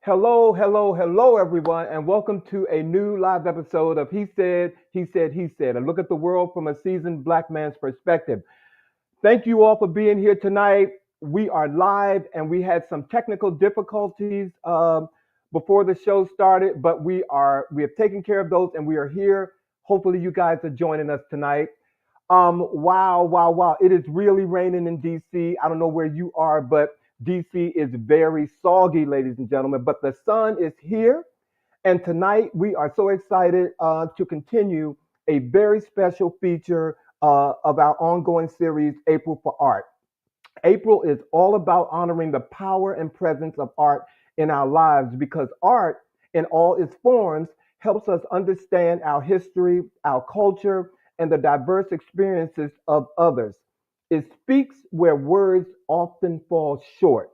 Hello, hello, hello, everyone, and welcome to a new live episode of He Said, He Said, He Said, a look at the world from a seasoned black man's perspective. Thank you all for being here tonight. We are live, and we had some technical difficulties before the show started, but we have taken care of those, and we are here. Hopefully, you guys are joining us tonight. Wow, wow, wow. It is really raining in DC. I don't know where you are, but DC is very soggy, ladies and gentlemen. But the sun is here. And tonight we are so excited to continue a very special feature of our ongoing series, April for Art. April is all about honoring the power and presence of art in our lives because art, in all its forms, helps us understand our history, our culture, and the diverse experiences of others. It speaks where words often fall short.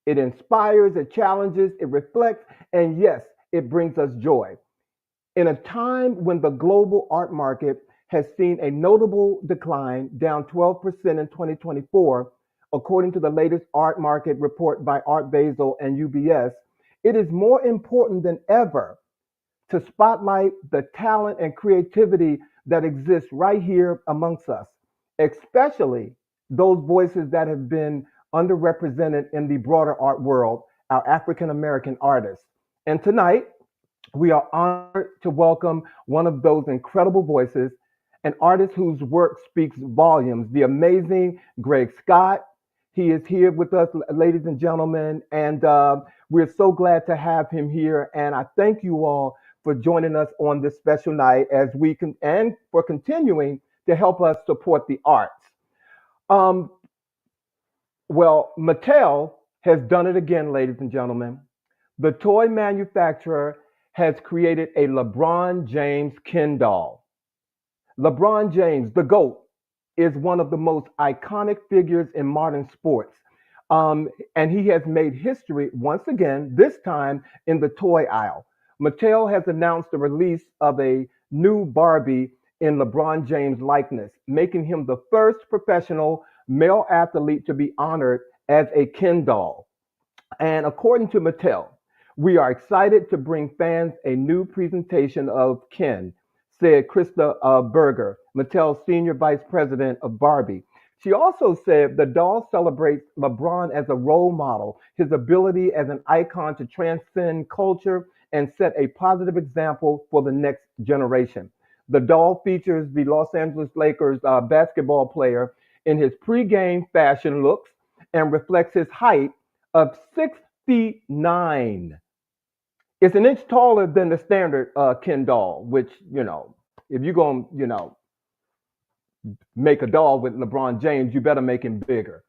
It inspires, it challenges, it reflects, and yes, it brings us joy. In a time when the global art market has seen a notable decline, down 12% in 2024, according to the latest art market report by Art Basel and UBS, it is more important than ever to spotlight the talent and creativity that exists right here amongst us, especially those voices that have been underrepresented in the broader art world, our African American artists. And tonight, we are honored to welcome one of those incredible voices, an artist whose work speaks volumes, the amazing Greg Scott. He is here with us, ladies and gentlemen, and we're so glad to have him here. And I thank you all for joining us on this special night as we can and for continuing to help us support the arts. Um, well, Mattel has done it again, ladies and gentlemen. The toy manufacturer has created a LeBron James Ken doll. LeBron James, the GOAT, is one of the most iconic figures in modern sports. And he has made history once again, this time in the toy aisle. Mattel has announced the release of a new Barbie in LeBron James likeness, making him the first professional male athlete to be honored as a Ken doll. And according to Mattel, we are excited to bring fans a new presentation of Ken, said Krista Berger, Mattel's senior vice president of Barbie. She also said the doll celebrates LeBron as a role model, his ability as an icon to transcend culture and set a positive example for the next generation. The doll features the Los Angeles Lakers basketball player in his pregame fashion looks and reflects his height of 6 feet 9. It's an inch taller than the standard Ken doll, which, if you're going to, make a doll with LeBron James, you better make him bigger.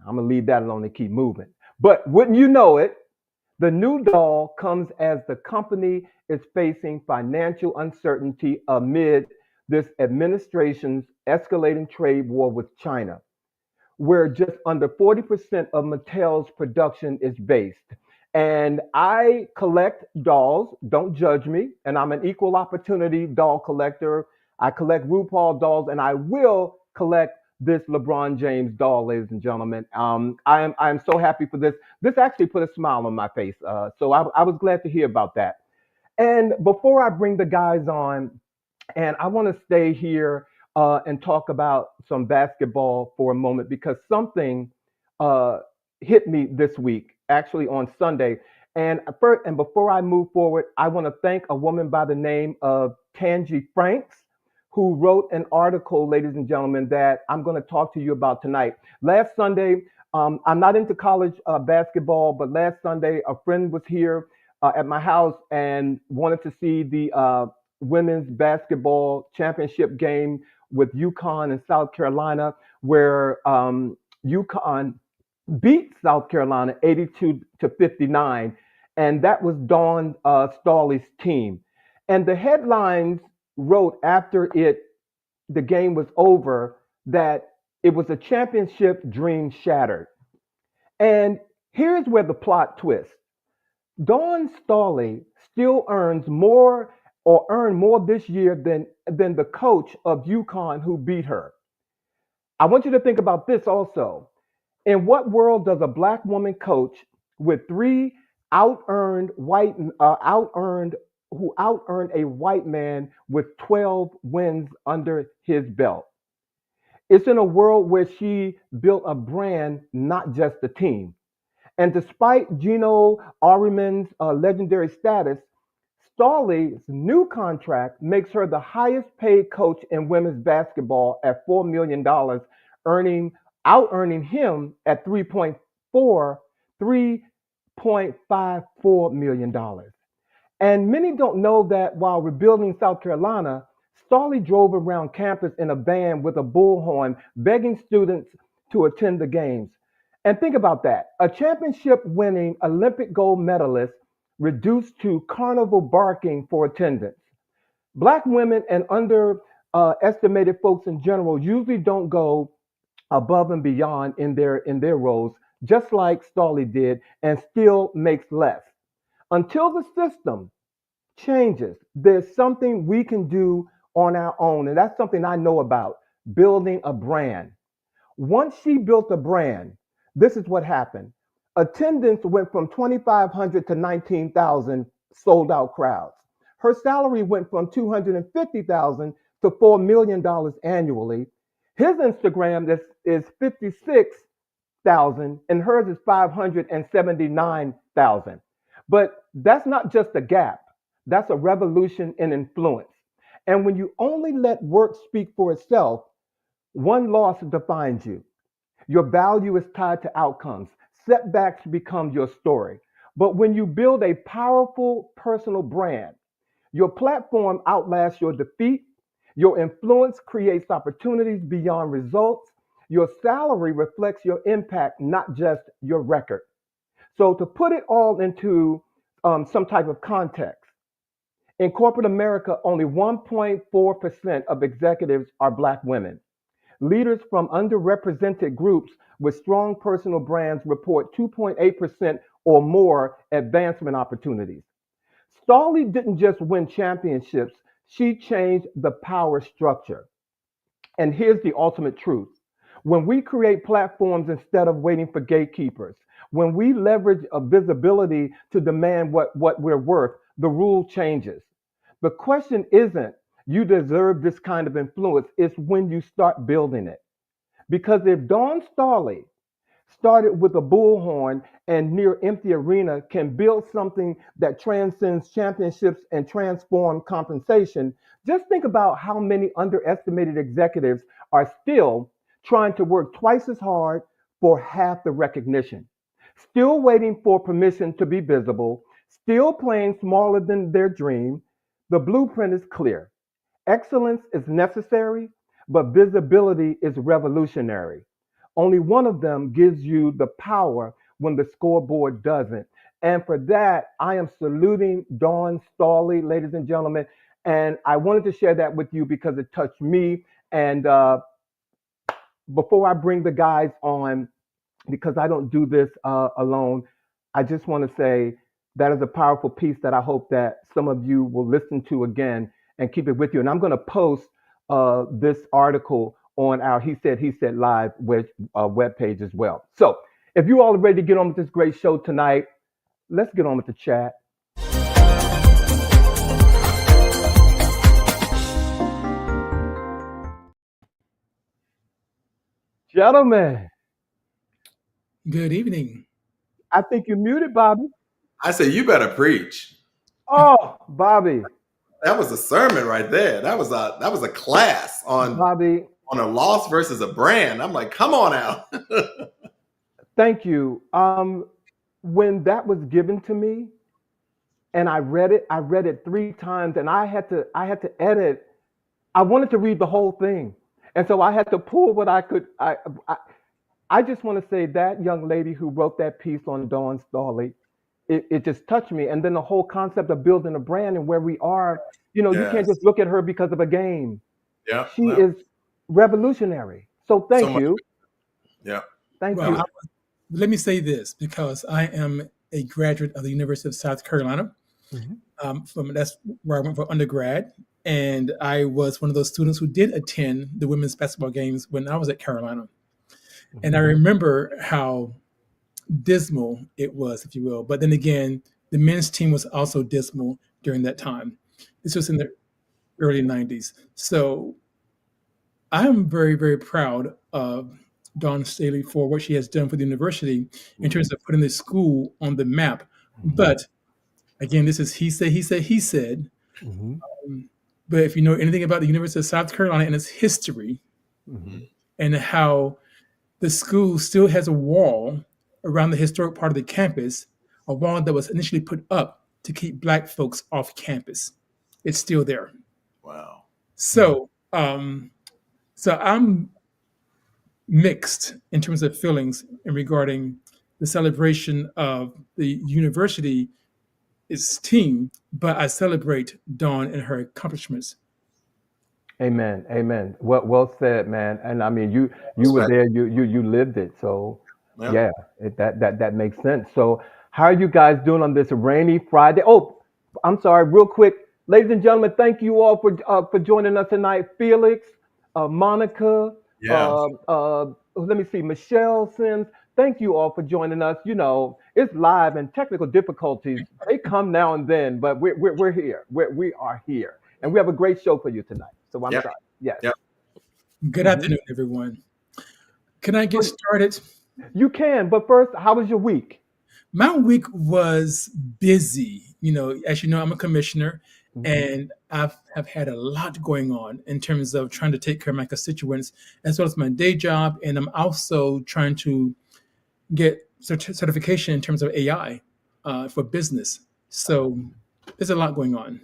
I'm going to leave that alone and keep moving. But wouldn't you know it, the new doll comes as the company is facing financial uncertainty amid this administration's escalating trade war with China, where just under 40% of Mattel's production is based. And I collect dolls, don't judge me, and I'm an equal opportunity doll collector. I collect RuPaul dolls, and I will collect this LeBron James doll, ladies and gentlemen. I am so happy for this. This actually put a smile on my face, so I was glad to hear about that. And before I bring the guys on, and I want to stay here and talk about some basketball for a moment because something uh, hit me this week, actually on Sunday. And first, and before I move forward, I want to thank a woman by the name of Tangi Franks, who wrote an article, ladies and gentlemen, that I'm going to talk to you about tonight. Last Sunday, I'm not into college basketball, but last Sunday, a friend was here at my house and wanted to see the women's basketball championship game with UConn and South Carolina, where UConn beat South Carolina 82 to 59, and that was Dawn Staley's team. And the headlines wrote after the game was over that it was a championship dream shattered. And here's where the plot twists. Dawn Staley still earns more or earned more this year than the coach of UConn who beat her. I want you to think about this also. In what world does a black woman coach with three who out earned a white man with 12 wins under his belt. It's in a world where she built a brand, not just a team. And despite Gino Ariman's legendary status, Stawley's new contract makes her the highest paid coach in women's basketball at $4 million, earning out earning him at 3.54 million dollars. And many don't know that while rebuilding South Carolina, Stawley drove around campus in a van with a bullhorn, begging students to attend the games. And think about that, a championship winning Olympic gold medalist reduced to carnival barking for attendance. Black women and underestimated folks in general usually don't go above and beyond in their roles, just like Stawley did, and still makes less. Until the system changes, there's something we can do on our own, and that's something I know about: building a brand. Once she built a brand, this is what happened. Attendance went from 2,500 to 19,000 sold out crowds. Her salary went from 250,000 to $4 million annually. His Instagram is 56,000 and hers is 579,000. But that's not just a gap. That's a revolution in influence. And when you only let work speak for itself, one loss defines you. Your value is tied to outcomes. Setbacks become your story. But when you build a powerful personal brand, your platform outlasts your defeat. Your influence creates opportunities beyond results. Your salary reflects your impact, not just your record. So, to put it all into some type of context, in corporate America, only 1.4% of executives are Black women. Leaders from underrepresented groups with strong personal brands report 2.8% or more advancement opportunities. Stawley didn't just win championships, she changed the power structure. And here's the ultimate truth: when we create platforms instead of waiting for gatekeepers, when we leverage a visibility to demand what we're worth, the rule changes. The question isn't, you deserve this kind of influence, it's when you start building it. Because if Dawn Stawley started with a bullhorn and near empty arena can build something that transcends championships and transform compensation, just think about how many underestimated executives are still trying to work twice as hard for half the recognition, still waiting for permission to be visible, still playing smaller than their dream. The blueprint is clear. Excellence is necessary, but visibility is revolutionary. Only one of them gives you the power when the scoreboard doesn't. And for that, I am saluting Dawn Stawley, ladies and gentlemen. And I wanted to share that with you because it touched me. And before I bring the guys on, because I don't do this alone, I just want to say that is a powerful piece that I hope that some of you will listen to again and keep it with you. And I'm going to post this article on our He Said Live web page as well. So if you all are ready to get on with this great show tonight, let's get on with the chat. Gentlemen, Good evening. I think you're muted, Bobby. I said, you better preach. Oh, Bobby. That was a sermon right there. That was a class on Bobby, a loss versus a brand. I'm like, come on out. thank you. When that was given to me and I read it 3 times and I had to edit. I wanted to read the whole thing. And so I had to pull what I could. I just want to say that young lady who wrote that piece on Dawn Stawley, it just touched me. And then the whole concept of building a brand and where we are, you can't Yes. just look at her because of a game. Yeah. She is revolutionary. So thank much. you. Yeah. Thank Well, you. let me say this because I am a graduate of the University of South Carolina. Mhm. That's where I went for undergrad. And I was one of those students who did attend the women's basketball games when I was at Carolina. And I remember how dismal it was, if you will. But then again, the men's team was also dismal during that time. This was in the early 90s. So I'm very, very proud of Dawn Staley for what she has done for the university in terms of putting the school on the map. But again, this is he said, he said, he said. Mhm. But if you know anything about the University of South Carolina and its history Mhm. and how the school still has a wall around the historic part of the campus, a wall that was initially put up to keep Black folks off campus. It's still there. Wow. So, so I'm mixed in terms of feelings in regarding the celebration of the university, its team, but I celebrate Dawn and her accomplishments. Amen. Amen. Well said, man. And I mean, you were Respect. there. You lived it. So Yeah. yeah, that makes sense. So how are you guys doing on this rainy Friday? Oh, I'm sorry. Real quick, ladies and gentlemen, thank you all for joining us tonight. Felix, Monica, Yeah. let me see, Michelle Sims. Thank you all for joining us. You know, it's live and technical difficulties. They come now and then, but we're here. We are here. And we have a great show for you tonight. So I'm Yeah. sorry. Yes. Yeah. Good Mhm. afternoon, everyone. Can I get started? You can, but first, how was your week? My week was busy. You know, as you know, I'm a commissioner Mhm. and have had a lot going on in terms of trying to take care of my constituents as well as my day job. And I'm also trying to get certification in terms of AI for business. So there's a lot going on.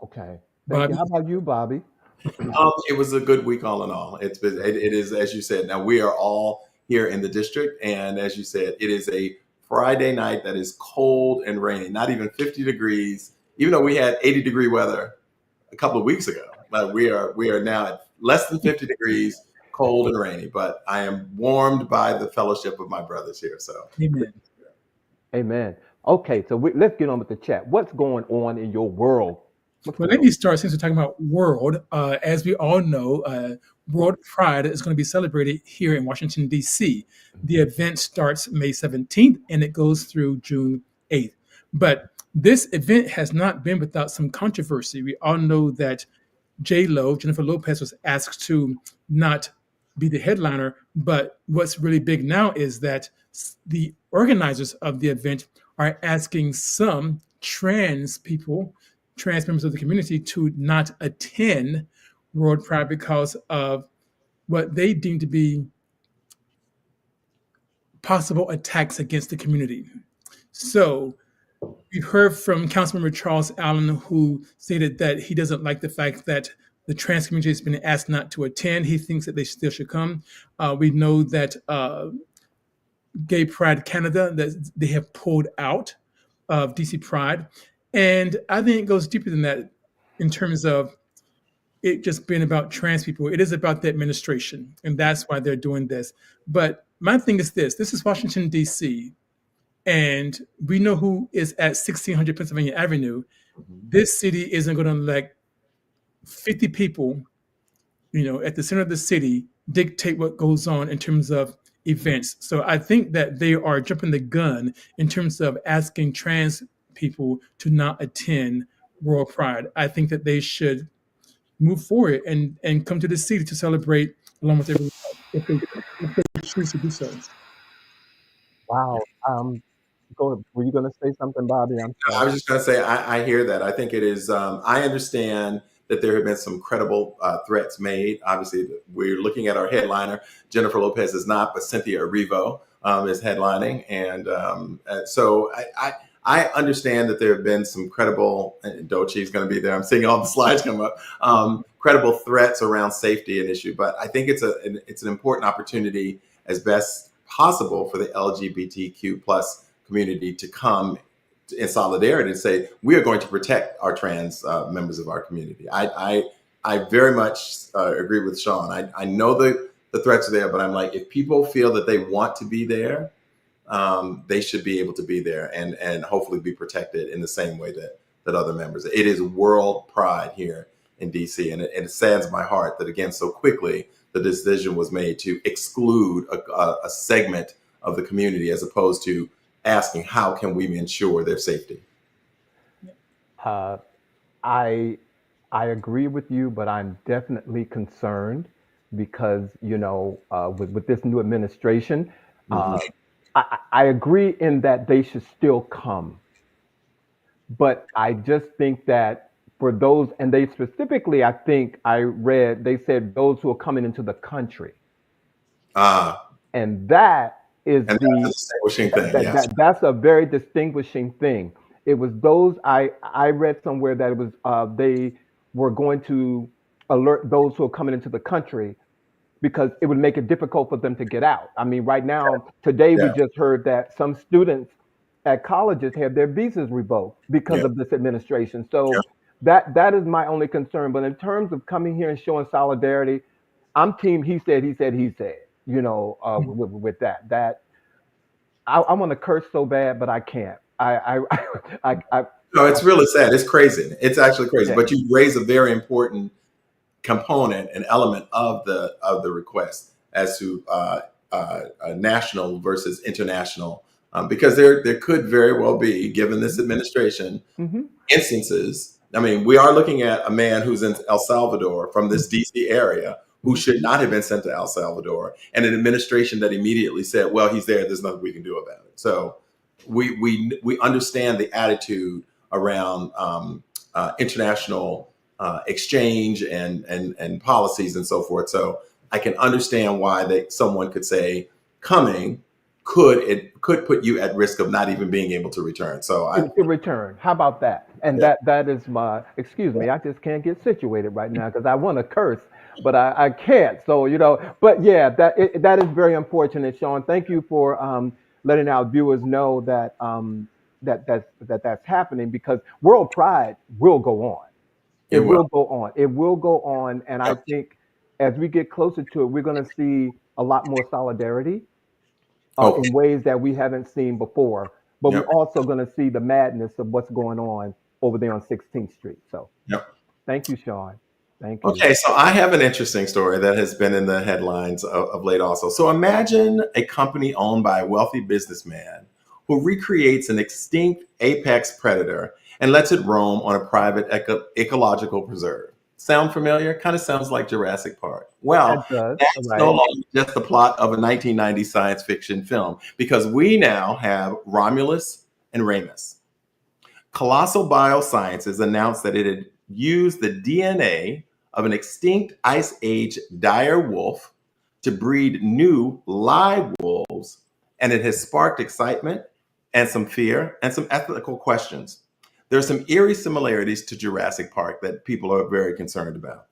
Okay. Thank you. Bobby, How about you, Bobby? It was a good week all in all. It is, as you said. Now we are all here in the district, and as you said, it is a Friday night that is cold and rainy. Not even 50 degrees, even though we had 80-degree weather a couple of weeks ago. But we are now at less than 50 degrees, cold and rainy. But I am warmed by the fellowship of my brothers here. So amen. Amen. Okay, so let's get on with the chat. What's going on in your world? What's Well, going let on? me start since we're talking about World. As we all know, World Pride is going to be celebrated here in Washington, D.C. The event starts May 17th and it goes through June 8th. But this event has not been without some controversy. We all know that J-Lo, Jennifer Lopez, was asked to not be the headliner. But what's really big now is that the organizers of the event are asking some trans people, trans members of the community, to not attend World Pride because of what they deem to be possible attacks against the community. So we've heard from Councilmember Charles Allen, who stated that he doesn't like the fact that the trans community has been asked not to attend. He thinks that they still should come. We know that Gay Pride Canada, that they have pulled out of DC Pride. And I think it goes deeper than that in terms of it just being about trans people. It is about the administration, and that's why they're doing this. But my thing is this is Washington, D.C., and we know who is at 1600 Pennsylvania Avenue. This city isn't going to let 50 people, you know, at the center of the city dictate what goes on in terms of events. So I think that they are jumping the gun in terms of asking trans people to not attend World Pride. I think that they should move forward and come to the city to celebrate along with everyone else if they choose to do so. Wow. Were you going to say something, Bobby? I'm I sorry. was just going to say, I hear that. I think it is, I understand that there have been some credible threats made. Obviously, we're looking at our headliner. Jennifer Lopez is not, but Cynthia Erivo is headlining. And so I understand that there have been some credible, and Dochi's going to be there. I'm seeing all the slides come up. Credible threats around safety and issue. But I think it's an important opportunity as best possible for the LGBTQ plus community to come in solidarity and say we are going to protect our trans members of our community. I very much agree with Sean. I know the threats are there, but I'm like, if people feel that they want to be there, they should be able to be there and hopefully be protected in the same way that other members. It is world pride here in DC, and it saddens my heart that again so quickly the decision was made to exclude a segment of the community, as opposed to asking how can we ensure their safety. Uh, I I agree with you, but I'm definitely concerned because with this new administration, Mhm. I agree in that they should still come, but I just think that for those, and they specifically, I think I read they said those who are coming into the country, Ah, and that is and that's a the distinguishing thing. Yes. that's a very distinguishing thing. It was those I read somewhere that it was they were going to alert those who are coming into the country because it would make it difficult for them to get out. I mean, right now, today we Yeah. just heard that some students at colleges have their visas revoked because Yeah. of this administration. Yeah. So that is my only concern. But in terms of coming here and showing solidarity, I'm team he said, he said, he said, with that. I want to curse so bad, but I can't. I No, it's really sad. It's crazy. It's actually crazy. yeah. But you raise a very important component and element of the request as to national versus international, because there could very well be, given this administration, Hmm. instances. I mean, we are looking at a man who's in El Salvador from this DC area who should not have been sent to El Salvador, and an administration that immediately said, "Well, he's there. There's nothing we can do about it." So we understand the attitude around international exchange and policies and so forth. So I can understand why someone could say coming could put you at risk of not even being able to return. So In return, how about that? And yeah, that is my excuse me. I just can't get situated right now because I want to curse, but I can't. So but yeah, that is very unfortunate, Sean. Thank you for letting our viewers know that that's happening because World Pride will go on. it It will. will go on. It will go on, and I Yep. think as we get closer to it, we're going to see a lot more solidarity Oh, in ways that we haven't seen before. But we're yep, also going to see the madness of what's going on over there on 16th Street. So yep. thank you, Sean. Thank you. Okay, so I have an interesting story that has been in the headlines of late also. So imagine a company owned by a wealthy businessman who recreates an extinct apex predator and lets it roam on a private ecological preserve. Sound familiar? Kind of sounds like Jurassic Park. That Well, does. that's no Right. longer just the plot of a 1990 science fiction film, because we now have Romulus and Remus. Colossal Biosciences announced that it had used the DNA of an extinct Ice Age dire wolf to breed new live wolves, and it has sparked excitement and some fear and some ethical questions. There are some eerie similarities to Jurassic Park that people are very concerned about.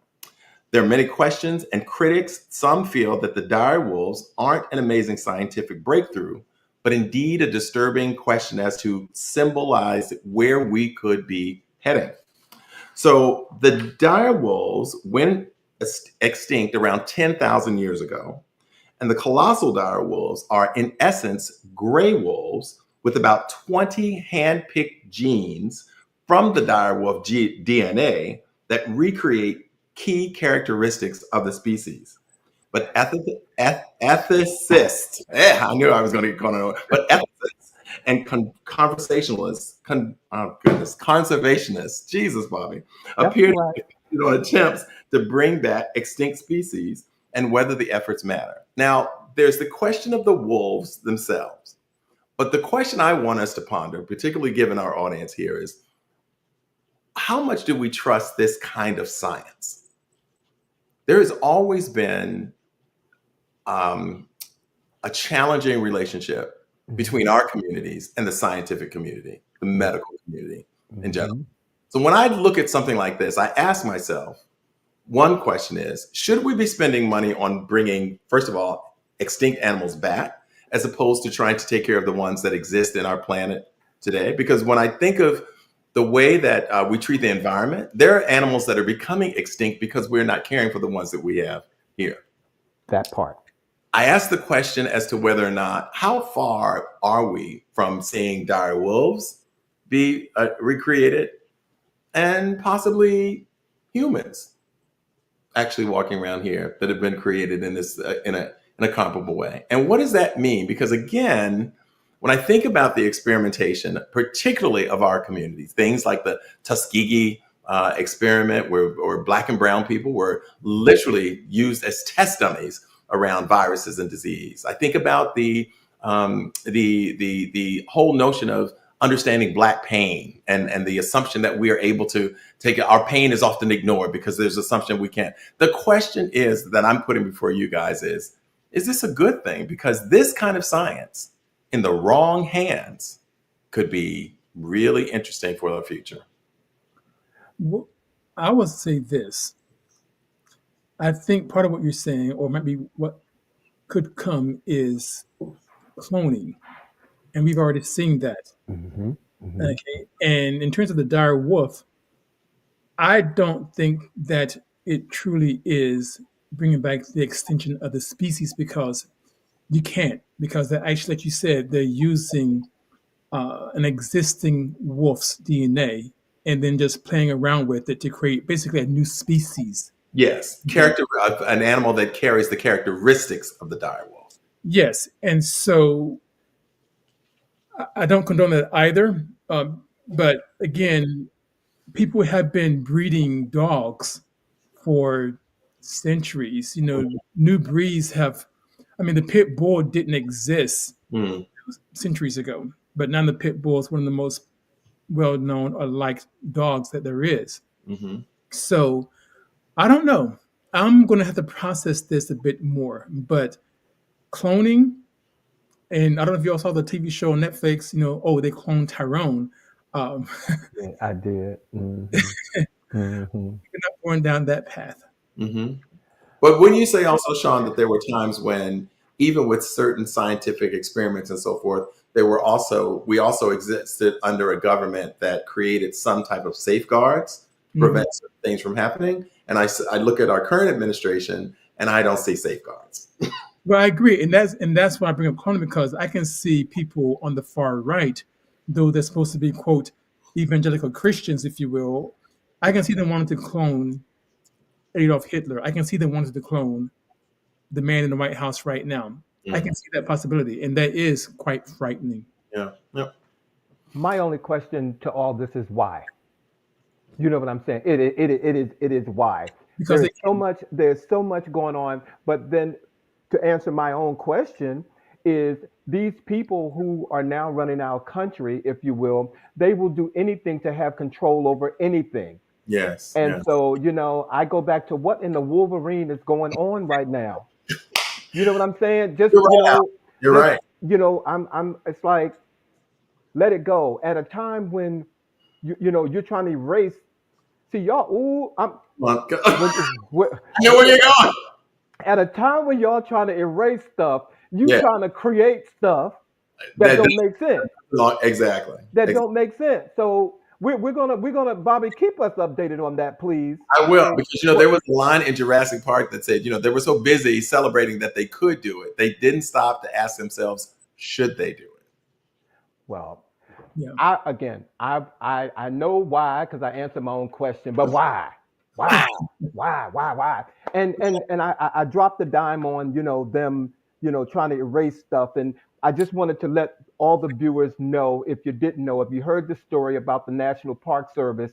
There are many questions and critics. Some feel that the dire wolves aren't an amazing scientific breakthrough, but indeed a disturbing question as to symbolize where we could be heading. So the dire wolves went extinct around 10,000 years ago, and the colossal dire wolves are, in essence, gray wolves with about 20 hand-picked genes from the dire wolf DNA that recreate key characteristics of the species. But ethicists, I knew I was going to get caught on it, but ethicists and conversationalists, oh goodness, conservationists, Jesus, Bobby, That's appear all to right. be on attempts to bring back extinct species and whether the efforts matter. Now, there's the question of the wolves themselves. But the question I want us to ponder, particularly given our audience here, is how much do we trust this kind of science? There has always been um, a challenging relationship between Hmm. our communities and the scientific community, the medical community in general. Hmm. So when I look at something like this, I ask myself, one question is, should we be spending money on bringing, first of all, extinct animals back, as opposed to trying to take care of the ones that exist in our planet today? Because when I think of the way that we treat the environment, there are animals that are becoming extinct because we're not caring for the ones that we have here. That part. I asked the question as to whether or not, how far are we from seeing dire wolves be recreated, and possibly humans actually walking around here that have been created in this in in a comparable way. And what does that mean? Because again, when I think about the experimentation, particularly of our communities, things like the Tuskegee experiment, where Black and brown people were literally used as test dummies around viruses and disease. I think about the whole notion of understanding Black pain and the assumption that we are able to take it. Our pain is often ignored because there's assumption we can't. The question is that I'm putting before you guys is this a good thing? Because this kind of science in the wrong hands could be really interesting for the future. Well, I would say this. I think part of what you're saying, or maybe what could come, is cloning. And we've already seen that. Mm-hmm. Mm-hmm. Okay. And in terms of the dire wolf, I don't think that it truly is bringing back the extinction of the species, because you can't, because they're actually, like you said, they're using an existing wolf's DNA and then just playing around with it to create basically a new species. Yes, an animal that carries the characteristics of the dire wolf. Yes, and so I don't condone that either. But again, people have been breeding dogs for centuries. New breeds have. I mean, the pit bull didn't exist centuries ago, but now the pit bull is one of the most well-known or liked dogs that there is. Mm-hmm. So I don't know. I'm going to have to process this a bit more. But cloning, and I don't know if you all saw the TV show on Netflix, they cloned Tyrone. Yeah, I did. Mm-hmm. Mm-hmm. We're not going down that path. Mm-hmm. But wouldn't you say also, Sean, that there were times when, even with certain scientific experiments and so forth, we also existed under a government that created some type of safeguards to prevent certain things from happening? And I look at our current administration and I don't see safeguards. Well, I agree, and that's why I bring up cloning, because I can see people on the far right, though they're supposed to be, quote, evangelical Christians, if you will. I can see them wanting to clone Adolf Hitler. I can see them wanting to clone the man in the White House right now. I can see that possibility, and that is quite frightening. Yeah. Yep. My only question to all this is why. You know what I'm saying? It is why. Because there's so much going on. But then, to answer my own question, is these people who are now running our country, if you will, they will do anything to have control over anything. Yes. And yes. so, I go back to what in the Wolverine is going on right now. You know what I'm saying? Just, You're right. It's like, let it go. At a time when, you're trying to erase. See, y'all, I know where you're going. At a time when y'all trying to erase stuff, Yeah. trying to create stuff that don't make sense. Exactly. Don't make sense. So we're gonna Bobby, keep us updated on that, please. I will, because there was a line in Jurassic Park that said, they were so busy celebrating that they could do it, they didn't stop to ask themselves, should they do it? Well, yeah. I know why, because I answered my own question, but why? And I dropped the dime on them trying to erase stuff, and I just wanted to let all the viewers know, if you didn't know, if you heard the story about the National Park Service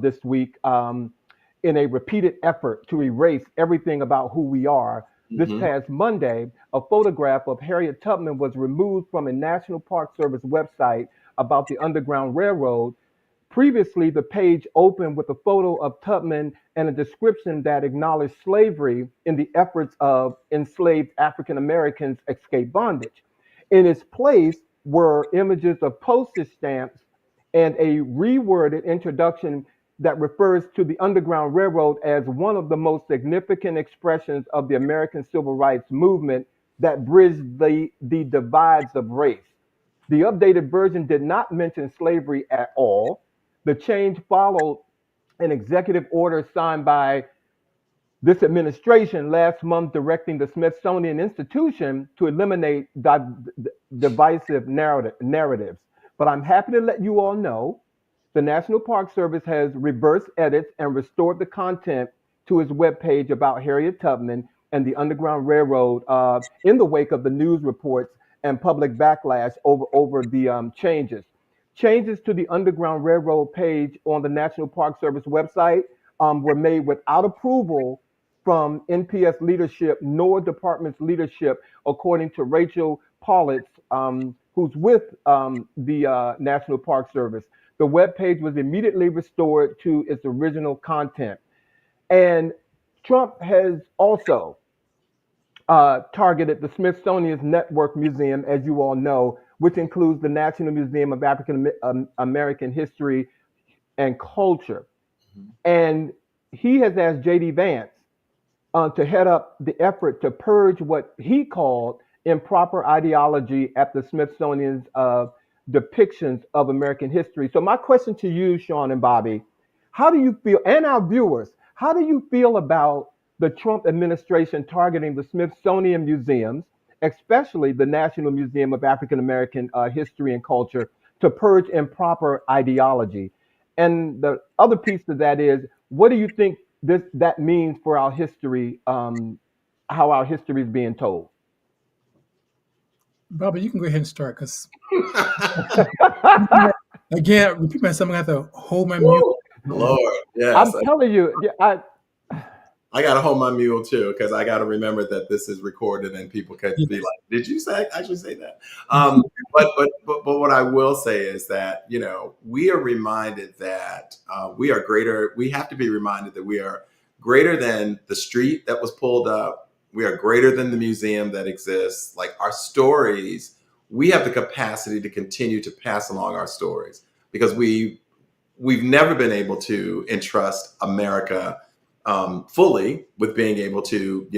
this week, in a repeated effort to erase everything about who we are. This past Monday, a photograph of Harriet Tubman was removed from a National Park Service website about the Underground Railroad. Previously, the page opened with a photo of Tubman and a description that acknowledged slavery in the efforts of enslaved African Americans escape bondage. In its place were images of postage stamps and a reworded introduction that refers to the Underground Railroad as one of the most significant expressions of the American Civil Rights Movement that bridged the divides of race. The updated version did not mention slavery at all. The change followed an executive order signed by this administration last month, directing the Smithsonian Institution to eliminate divisive narratives. But I'm happy to let you all know the National Park Service has reversed edits and restored the content to its webpage about Harriet Tubman. and the Underground Railroad in the wake of the news reports and public backlash over the changes. Changes to the Underground Railroad page on the National Park Service website were made without approval from NPS leadership nor department's leadership, according to Rachel Paulitz, who's with the National Park Service. The web page was immediately restored to its original content. And Trump has also targeted the Smithsonian's Network Museum, as you all know, which includes the National Museum of African American History and Culture. And he has asked J.D. Vance to head up the effort to purge what he called improper ideology at the Smithsonian's depictions of American history. So my question to you, Sean and Bobby, how do you feel, and our viewers, how do you feel about the Trump administration targeting the Smithsonian museums, especially the National Museum of African American History and Culture, to purge improper ideology? And the other piece of that is, what do you think that means for our history, how our history is being told? Bobby, you can go ahead and start, because again, repeat myself. I have to hold my mute. Lord, yes. I'm telling you, I got to hold my mule too, because I got to remember that this is recorded and people can be like, "Did you actually say that?" But what I will say is that, you know, we are reminded that we are greater. We have to be reminded that we are greater than the street that was pulled up. We are greater than the museum that exists. Like, our stories, we have the capacity to continue to pass along our stories, because we've never been able to entrust America fully with being able to,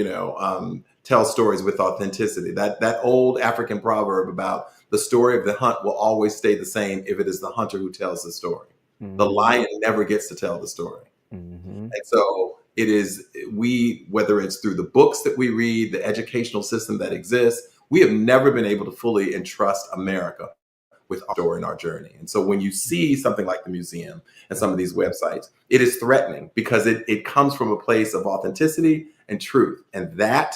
tell stories with authenticity. That old African proverb about the story of the hunt will always stay the same if it is the hunter who tells the story. Mm-hmm. The lion never gets to tell the story. Mm-hmm. And so it is, whether it's through the books that we read, the educational system that exists, we have never been able to fully entrust America with our story and our journey. And so when you see something like the museum and some of these websites, it is threatening, because it comes from a place of authenticity and truth. And that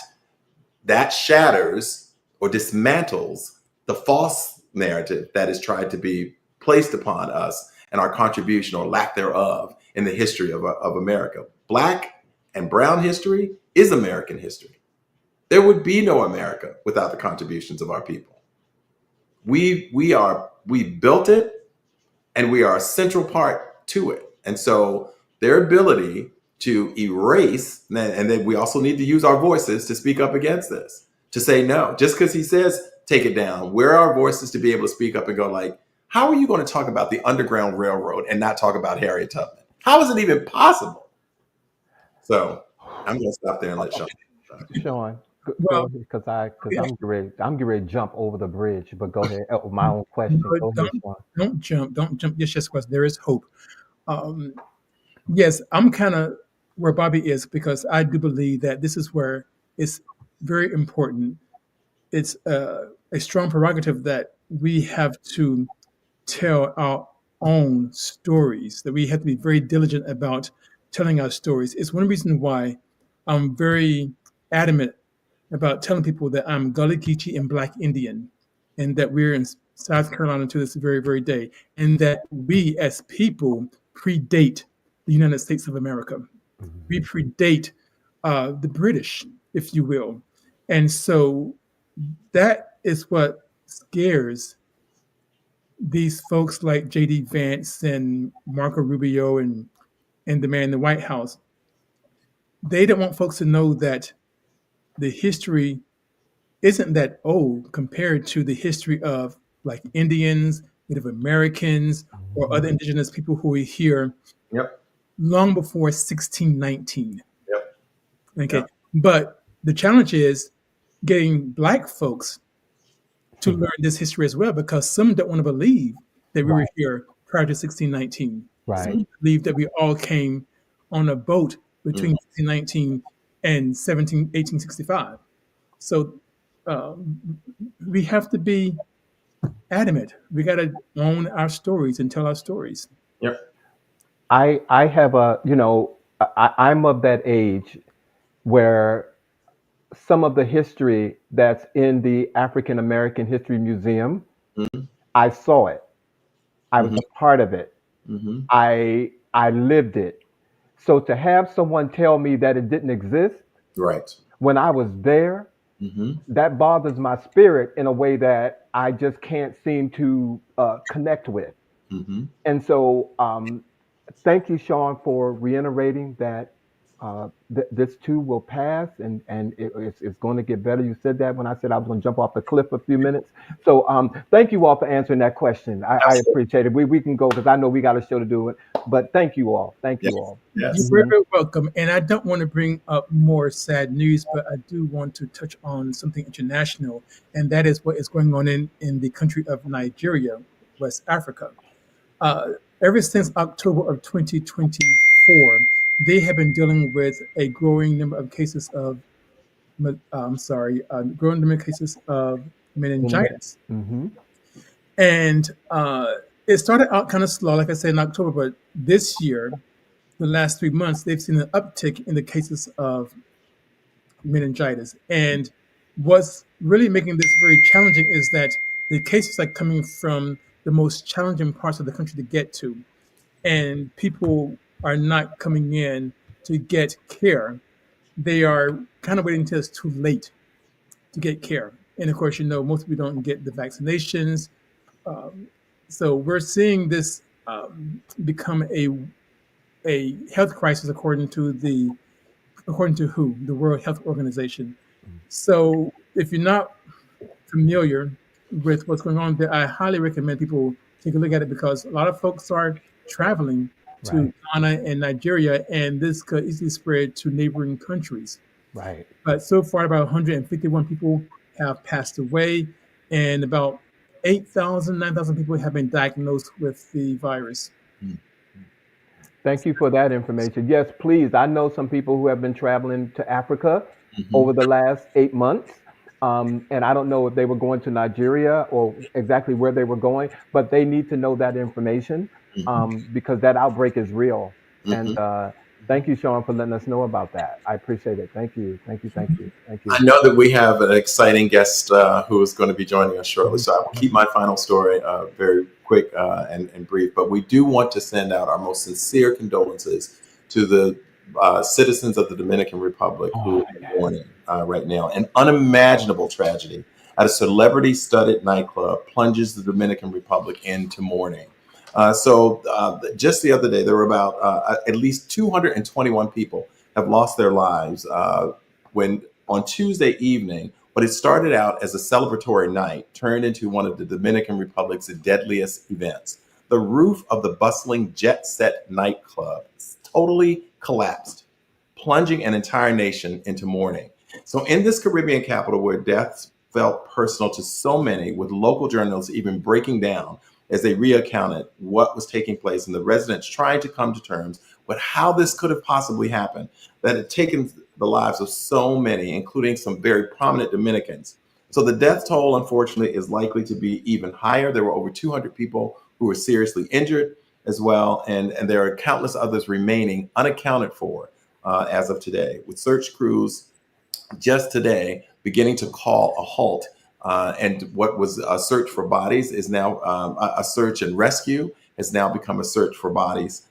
shatters or dismantles the false narrative that is tried to be placed upon us and our contribution or lack thereof in the history of America. Black and brown history is American history. There would be no America without the contributions of our people. We built it, and we are a central part to it. And so their ability to erase, and then we also need to use our voices to speak up against this, to say no. Just because he says take it down, where are our voices to be able to speak up and go, like, how are you going to talk about the Underground Railroad and not talk about Harriet Tubman? How is it even possible? So I'm going to stop there and let Sean. Sean, well, because I'm getting ready to jump over the bridge. But go ahead. My own question. Go ahead, Sean. Don't jump. Yes, question. There is hope. Yes, I'm kind of where Bobby is, because I do believe that this is where it's very important. It's a strong prerogative that we have to tell our own stories, that we have to be very diligent about telling our stories. It's one reason why I'm very adamant about telling people that I'm Gullah Geechee and Black Indian, and that we're in South Carolina to this very, very day, and that we as people predate the United States of America. Mm-hmm. We predate the British, if you will. And so that is what scares these folks like J.D. Vance and Marco Rubio and the man in the White House. They don't want folks to know that the history isn't that old compared to the history of like Indians, Native Americans, or other indigenous people who were here long before 1619. Okay. But the challenge is getting Black folks to learn this history as well, because some don't want to believe that we were here prior to 1619. Right. Some believe that we all came on a boat between 1619 and 1865. So we have to be adamant. We got to own our stories and tell our stories. Yep. I have I'm of that age where some of the history that's in the African American History Museum. Mm-hmm. I saw it. I was Mm-hmm. a part of it. Mm-hmm. I lived it. So to have someone tell me that it didn't exist Right. when I was there, Mm-hmm. that bothers my spirit in a way that I just can't seem to connect with. Mm-hmm. And so, thank you, Sean, for reiterating that this too will pass, and it's going to get better. You said that when I said I was going to jump off the cliff a few minutes. So, thank you all for answering that question. I Absolutely. appreciate it. We can go because I know we got a show to do, but thank you all. Thank Yes. you all. You're Yes. very, very welcome. And I don't want to bring up more sad news, but I do want to touch on something international, and that is what is going on in the country of Nigeria, West Africa. Uh, Ever since October of 2024, they have been dealing with a growing number of cases of, growing number of cases of meningitis. Mm-hmm. And it started out kind of slow, like I said, in October, but this year, the last 3 months, they've seen an uptick in the cases of meningitis. And what's really making this very challenging is that the cases are coming from the most challenging parts of the country to get to, and people are not coming in to get care. They are kind of waiting until it's too late to get care. And of course, most people don't get the vaccinations. Um, so we're seeing this become a health crisis according to who? The World Health Organization. So if you're not familiar with what's going on there, I highly recommend people take a look at it because a lot of folks are traveling to Right. Ghana and Nigeria, and this could easily spread to neighboring countries. Right. But so far, about 151 people have passed away, and about 8,000, 9,000 people have been diagnosed with the virus. Thank you for that information. Yes, please. I know some people who have been traveling to Africa Mm-hmm. over the last 8 months. And I don't know if they were going to Nigeria or exactly where they were going, but they need to know that information Mm-hmm. because that outbreak is real. And Mm-hmm. thank you, Sean, for letting us know about that. I appreciate it. Thank you. Thank you. Thank you. Thank I you. know that we have an exciting guest who is going to be joining us shortly, so I will keep my final story very quick and brief. But we do want to send out our most sincere condolences to the citizens of the Dominican Republic who are mourning right now. An unimaginable tragedy at a celebrity-studded nightclub plunges the Dominican Republic into mourning. Just the other day, there were about at least 221 people have lost their lives when on Tuesday evening, what had started out as a celebratory night turned into one of the Dominican Republic's deadliest events. The roof of the bustling Jet Set nightclub totally collapsed, plunging an entire nation into mourning. So, in this Caribbean capital where deaths felt personal to so many, with local journalists even breaking down as they recounted what was taking place and the residents trying to come to terms with how this could have possibly happened, that had taken the lives of so many, including some very prominent Dominicans. So the death toll, unfortunately, is likely to be even higher. There were over 200 people who were seriously injured as well, and there are countless others remaining unaccounted for as of today, with search crews just today beginning to call a halt. And what was a search for bodies is now a search and rescue has now become a search for bodies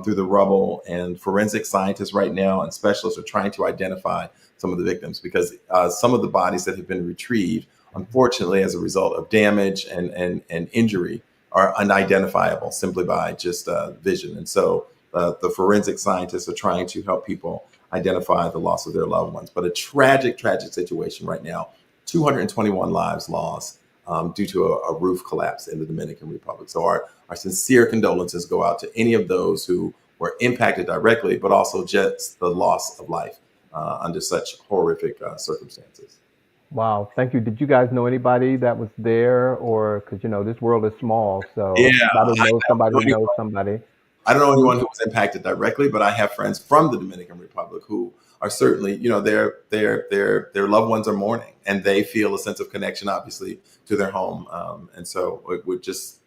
through the rubble. And forensic scientists right now and specialists are trying to identify some of the victims because some of the bodies that have been retrieved, unfortunately, as a result of damage and injury, are unidentifiable simply by just vision. And so the forensic scientists are trying to help people identify the loss of their loved ones. But a tragic, tragic situation right now. 221 lives lost due to a roof collapse in the Dominican Republic. So our sincere condolences go out to any of those who were impacted directly, but also just the loss of life under such horrific circumstances. Wow. Thank you. Did you guys know anybody that was there or because, this world is small. So Yeah, somebody knows somebody I who knows somebody. I don't know anyone who was impacted directly, but I have friends from the Dominican Republic who are certainly, their loved ones are mourning, and they feel a sense of connection, obviously, to their home. And so we just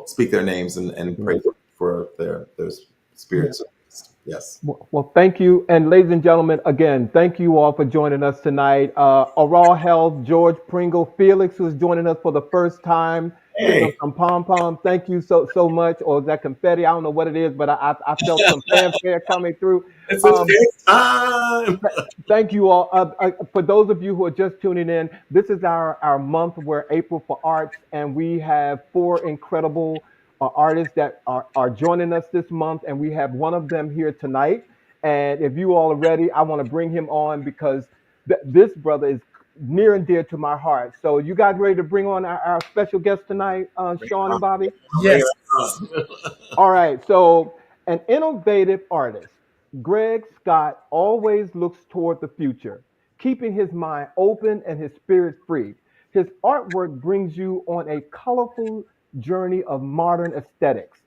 speak their names and pray for their spirits Yes. Well, thank you. And ladies and gentlemen, again, thank you all for joining us tonight. Oral Health, George Pringle, Felix, who's joining us for the first time, giving us Hey, some pom-pom. Thank you so much. Or is that confetti? I don't know what it is, but I felt some fanfare coming through. it's his Um, first time. Thank you all. For those of you who are just tuning in, this is our month. We're April for Arts, and we have four incredible artists that are joining us this month, and we have one of them here tonight. And if you all are ready, I want to bring him on because this brother is near and dear to my heart. So, you guys ready to bring on our special guest tonight, Bring it Sean on. and Bobby? Bring it Yes. on. All right, so an innovative artist, Greg Scott always looks toward the future, keeping his mind open and his spirit free. His artwork brings you on a colorful journey of modern aesthetics.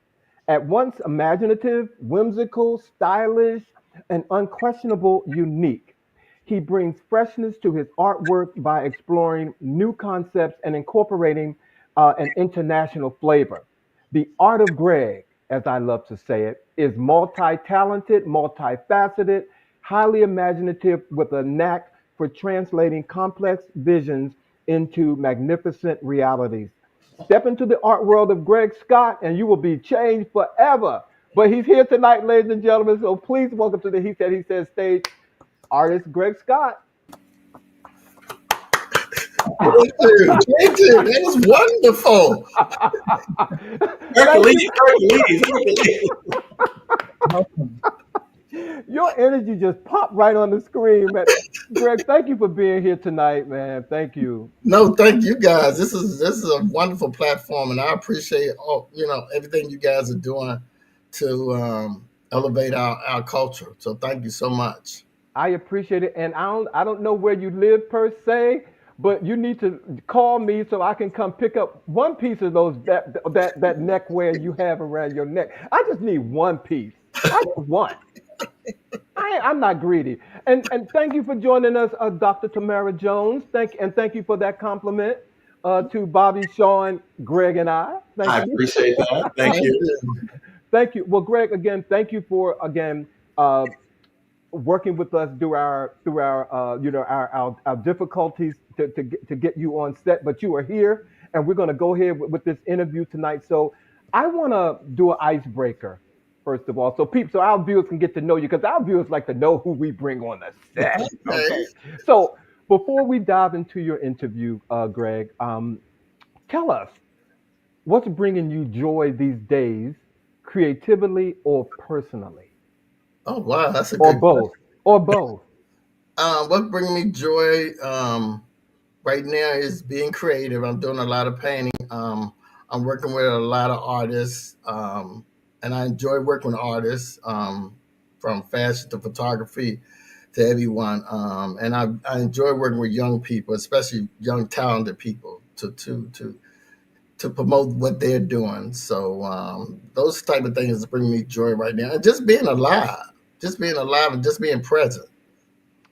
At once imaginative, whimsical, stylish, and unquestionable unique. He brings freshness to his artwork by exploring new concepts and incorporating an international flavor. The art of Greg, as I love to say it, is multi talented, multifaceted, highly imaginative, with a knack for translating complex visions into magnificent realities. Step into the art world of Greg Scott and you will be changed forever. But he's here tonight, ladies and gentlemen. So please welcome to the He Said stage, artist Greg Scott. Thank you. Thank you. That was wonderful. Thank you. Hercules, Hercules, Hercules. Welcome. Your energy just popped right on the screen, man. Greg, thank you for being here tonight, man. Thank you. No, thank you guys. This is a wonderful platform, and I appreciate all everything you guys are doing to elevate our culture. So thank you so much. I appreciate it, and I don't know where you live per se, but you need to call me so I can come pick up one piece of those that neckwear you have around your neck. I just need one piece. I just one. I'm not greedy. And thank you for joining us, Dr. Tamara Jones. Thank you for that compliment to Bobby, Sean, Greg, and I. Thank I you. appreciate that. Thank Thank you. you. Thank you. Well, Greg, again, thank you for uh, working with us through our difficulties to get you on set, but you are here, and we're going to go ahead with this interview tonight. So I want to do an icebreaker first of all, so our viewers can get to know you because our viewers like to know who we bring on the set. Okay. Okay, so before we dive into your interview, Greg, tell us what's bringing you joy these days, creatively or personally, Oh wow, that's a or good question. both, or both. What brings me joy right now is being creative. I'm doing a lot of painting. I'm working with a lot of artists, and I enjoy working with artists from fashion to photography to everyone. And I enjoy working with young people, especially young talented people, to promote what they're doing. So those type of things bring me joy right now, and just being alive, and just being present.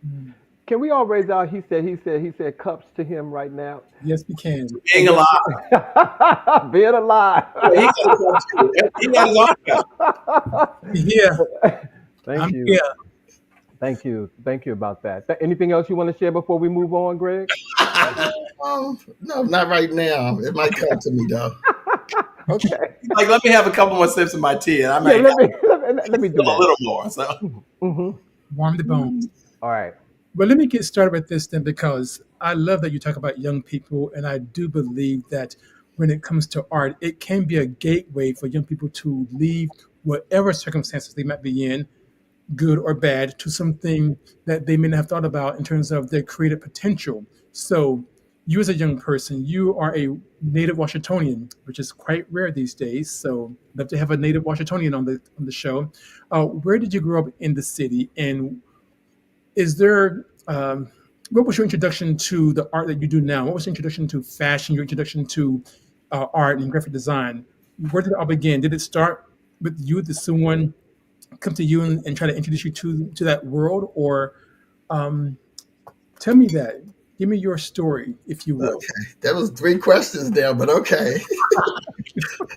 Mm. Can we all raise our he said cups to him right now? Yes, we can. Being alive. Being alive. Yeah, he got his own too. He got his own cup. Here. Thank I'm you. here. Thank you about that. Anything else you want to share before we move on, Greg? No, not right now. It might come to me though. Okay. Like, let me have a couple more sips of my tea, and I Yeah, might have let me do a that. little more. So, Hmm. Warm the bones. All right. Well, let me get started with this then, because I love that you talk about young people, and I do believe that when it comes to art, it can be a gateway for young people to leave whatever circumstances they might be in, good or bad, to something that they may not have thought about in terms of their creative potential. So, you as a young person, you are a native Washingtonian, which is quite rare these days. So, love to have a native Washingtonian on the show. Where did you grow up in the city, and is there what was your introduction to the art that you do now? What was your introduction to fashion, your introduction to art and graphic design? Where did it all begin? Did it start with you? Did someone come to you and try to introduce you to that world? Or um, tell me that. Give me your story, if you will. Okay, that was three questions there, but okay.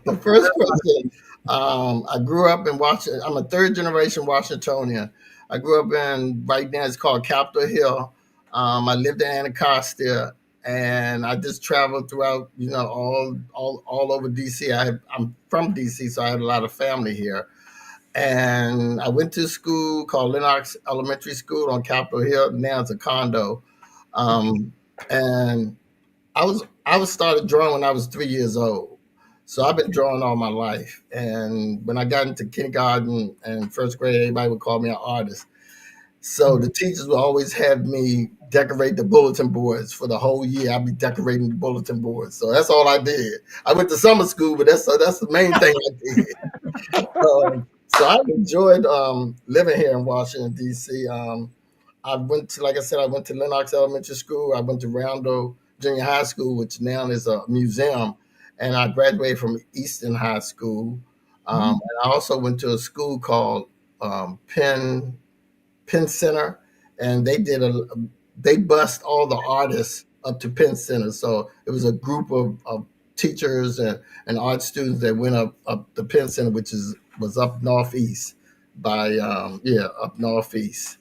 The first question. I grew up in Washington. I'm a third generation Washingtonian. I grew up in, right now it's called Capitol Hill. I lived in Anacostia, and I just traveled throughout, all over DC. I'm from DC, so I had a lot of family here. And I went to a school called Lennox Elementary School on Capitol Hill. Now it's a condo. And I was started drawing when I was 3 years old. So I've been drawing all my life. And when I got into kindergarten and first grade, everybody would call me an artist. So the teachers would always have me decorate the bulletin boards for the whole year. I'd be decorating the bulletin boards. So that's all I did. I went to summer school, but that's the main thing I did. So I've enjoyed living here in Washington, D.C. I went to, like I said, I went to Lennox Elementary School. I went to Roundel Junior High School, which now is a museum, and I graduated from Easton High School. And I also went to a school called Penn Center, and they bussed all the artists up to Penn Center. So it was a group of teachers and art students that went up the Penn Center, which was up northeast up northeast.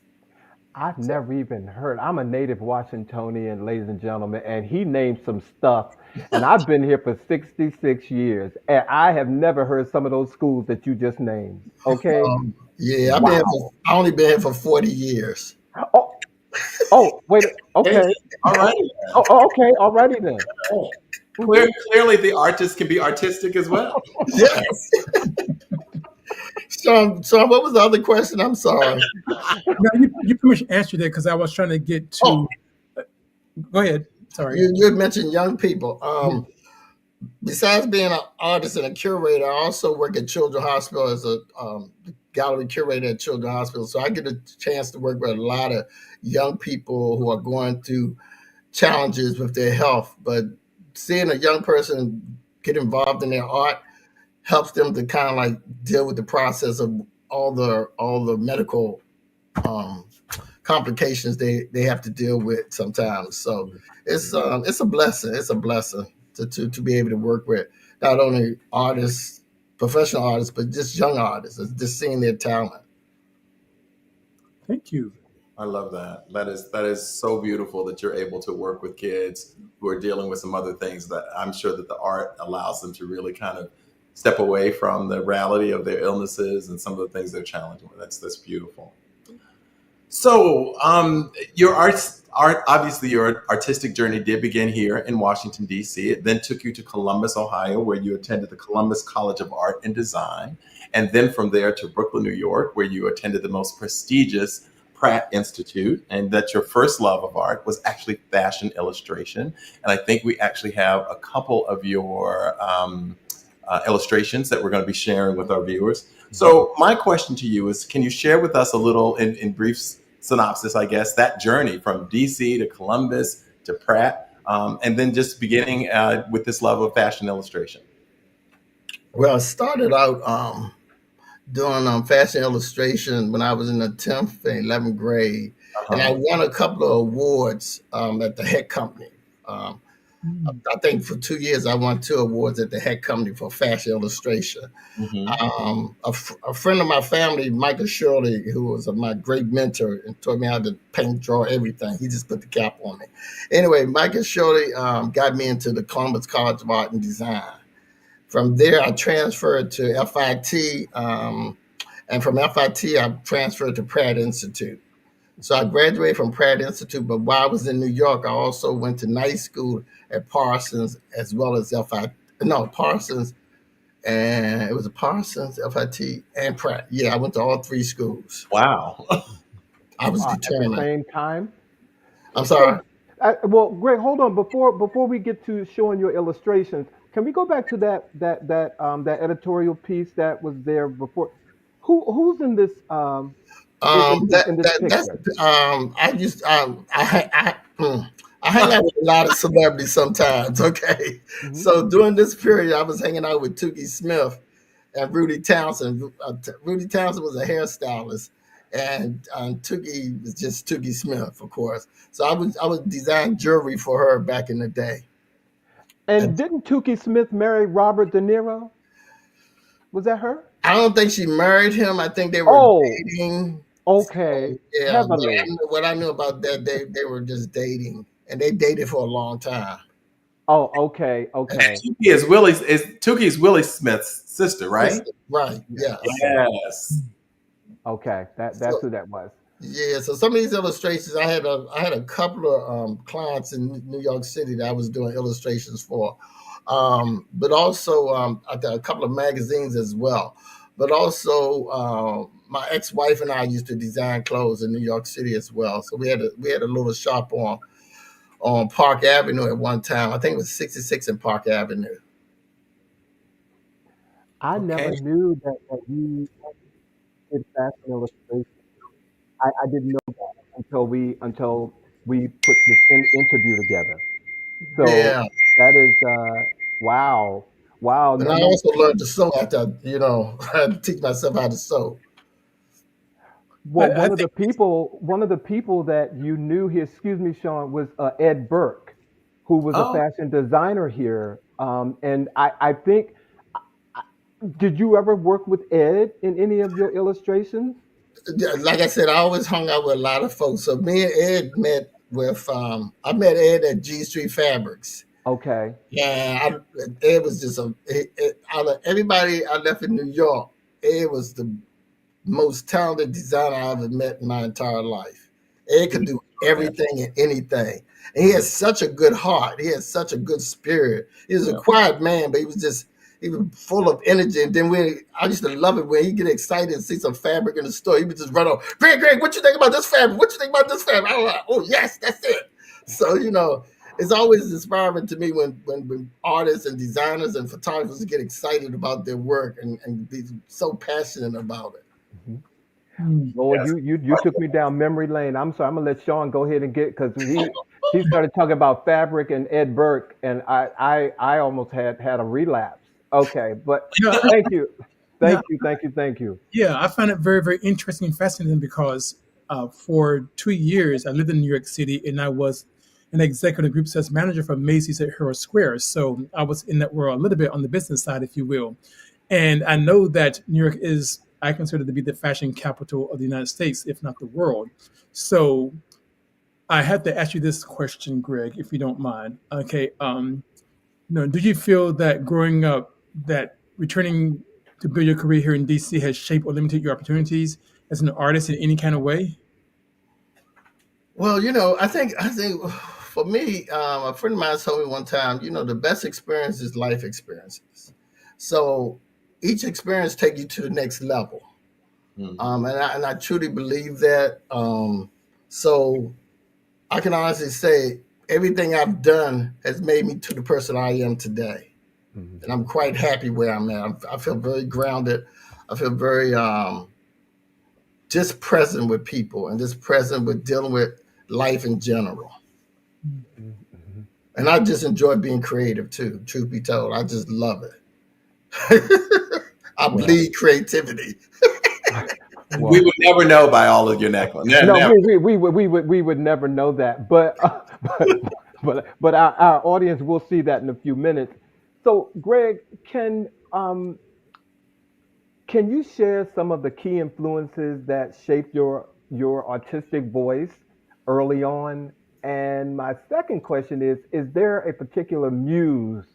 I've never even heard. I'm a native Washingtonian, ladies and gentlemen, and he named some stuff. And I've been here for 66 years, and I have never heard some of those schools that you just named. Okay. Yeah, Wow. I only been here for 40 years. Oh, oh, wait. Okay. All right. Okay. Alrighty then. Mhm. Clearly, the artist can be artistic as well. Yes. So, what was the other question? I'm sorry. No, you pretty much answered that because I was trying to get to. Oh, Go ahead. Sorry. you had mentioned young people. Besides being an artist and a curator, I also work at Children's Hospital as a gallery curator at Children's Hospital. So I get a chance to work with a lot of young people who are going through challenges with their health. But seeing a young person get involved in their art helps them to kind of like deal with the process of all the medical complications they have to deal with sometimes. So it's a blessing. It's a blessing to be able to work with not only artists, professional artists, but just young artists, just seeing their talent. Thank you. I love that. That is so beautiful that you're able to work with kids who are dealing with some other things that I'm sure that the art allows them to really kind of step away from the reality of their illnesses and some of the things they're challenging with. That's beautiful. So, your obviously your artistic journey did begin here in Washington, D.C. It then took you to Columbus, Ohio, where you attended the Columbus College of Art and Design, and then from there to Brooklyn, New York, where you attended the most prestigious Pratt Institute, and that your first love of art was actually fashion illustration. And I think we actually have a couple of your illustrations that we're going to be sharing with our viewers. So my question to you is, can you share with us a little in brief synopsis, I guess, that journey from DC to Columbus to Pratt, and then just beginning with this love of fashion illustration? Well, I started out doing fashion illustration when I was in the 10th and 11th grade, and I won a couple of awards at the Heck Company. I think for 2 years I won 2 awards at the Heck Company for fashion illustration. A friend of my family, Michael Shirley, who was my great mentor and taught me how to paint, draw, everything. He just put the cap on me. Anyway, Michael Shirley got me into the Columbus College of Art and Design. From there, I transferred to FIT, and from FIT, I transferred to Pratt Institute. So I graduated from Pratt Institute, but while I was in New York, I also went to night school at Parsons as well as Parsons, and it was a Parsons, FIT, and Pratt. Yeah, I went to all 3 schools. Wow. I was At the determined. same time. I'm sorry. Well, Greg, hold on. Before we get to showing your illustrations, can we go back to that editorial piece that was there before? Who's in this in this That's picture? I hang out with a lot of celebrities sometimes. Okay, Mhm. so during this period, I was hanging out with Tookie Smith and Rudy Townsend. Rudy Townsend was a hairstylist, and Tookie was just Tookie Smith, of course. So I was designing jewelry for her back in the day. And And didn't Tukey Smith marry Robert De Niro? Was that her? I don't think she married him. I think they were Oh, dating. okay. So, yeah, Heavenly. what I knew about that, they were just dating, and they dated for a long time. Oh, okay, okay. Tukey is Willie Smith's sister, right? Right. Yes. Okay, Yes. okay. That's So who that was. yeah. So some of these illustrations, I had a couple of clients in New York City that I was doing illustrations for, but also I did a couple of magazines as well. But also, my ex-wife and I used to design clothes in New York City as well. So we had a little shop on Park Avenue at one time. I think it was 66 in Park Avenue. I Okay. never knew that you did fashion illustration. I didn't know that until we put this interview together. So Yeah. that is wow, wow. And No, I no. also learned to sew after, I had to teach myself how to sew. Well, I think one of the people that you knew here, excuse me, Sean, was Ed Burke, who was a Oh, fashion designer here. And I think, did you ever work with Ed in any of your illustrations? Like I said, I always hung out with a lot of folks. So me and Ed I met Ed at G Street Fabrics. Okay. Yeah, Ed was just out of everybody I left in New York, Ed was the most talented designer I ever met in my entire life. Ed could do yeah, everything and anything. And he has such a good heart. He has such a good spirit. He was a yeah, quiet man, but he was full of energy. And then I used to love it when he get excited and see some fabric in the store. He would just run off, Greg, what you think about this fabric? What you think about this fabric? I was like, oh yes, that's it. So, it's always inspiring to me when artists and designers and photographers get excited about their work and be so passionate about it. Mhm. hmm, Lord, yes. you took me down memory lane. I'm sorry. I'm gonna let Sean go ahead and get because he started talking about fabric and Ed Burke, and I almost had a relapse. Okay, but yeah, thank you, yeah, thank you. yeah. I find it very, very interesting and fascinating because for 2 years I lived in New York City and I was an executive group sales manager for Macy's at Herald Square. So I was in that world a little bit on the business side, if you will. And I know that New York is, I consider to be the fashion capital of the United States, if not the world. So I have to ask you this question, Greg, if you don't mind. Okay. No, do you feel that growing up, that returning to build your career here in DC has shaped or limited your opportunities as an artist in any kind of way? Well, I think for me, a friend of mine told me one time, the best experience is life experiences. So each experience take you to the next level, Mhm. and I truly believe that. So I can honestly say everything I've done has made me to the person I am today, and Mhm. I'm quite happy where I'm at. I feel very grounded. I feel very just present with people and just present with dealing with life in general. Mhm. And I just enjoy being creative too, truth be told. I just love it. I Well, bleed creativity. We well. would never know by all of your necklace. No, Never. we would never know that, but but our audience will see that in a few minutes. So, Greg, can you share some of the key influences that shaped your artistic voice early on? And my second question is there a particular muse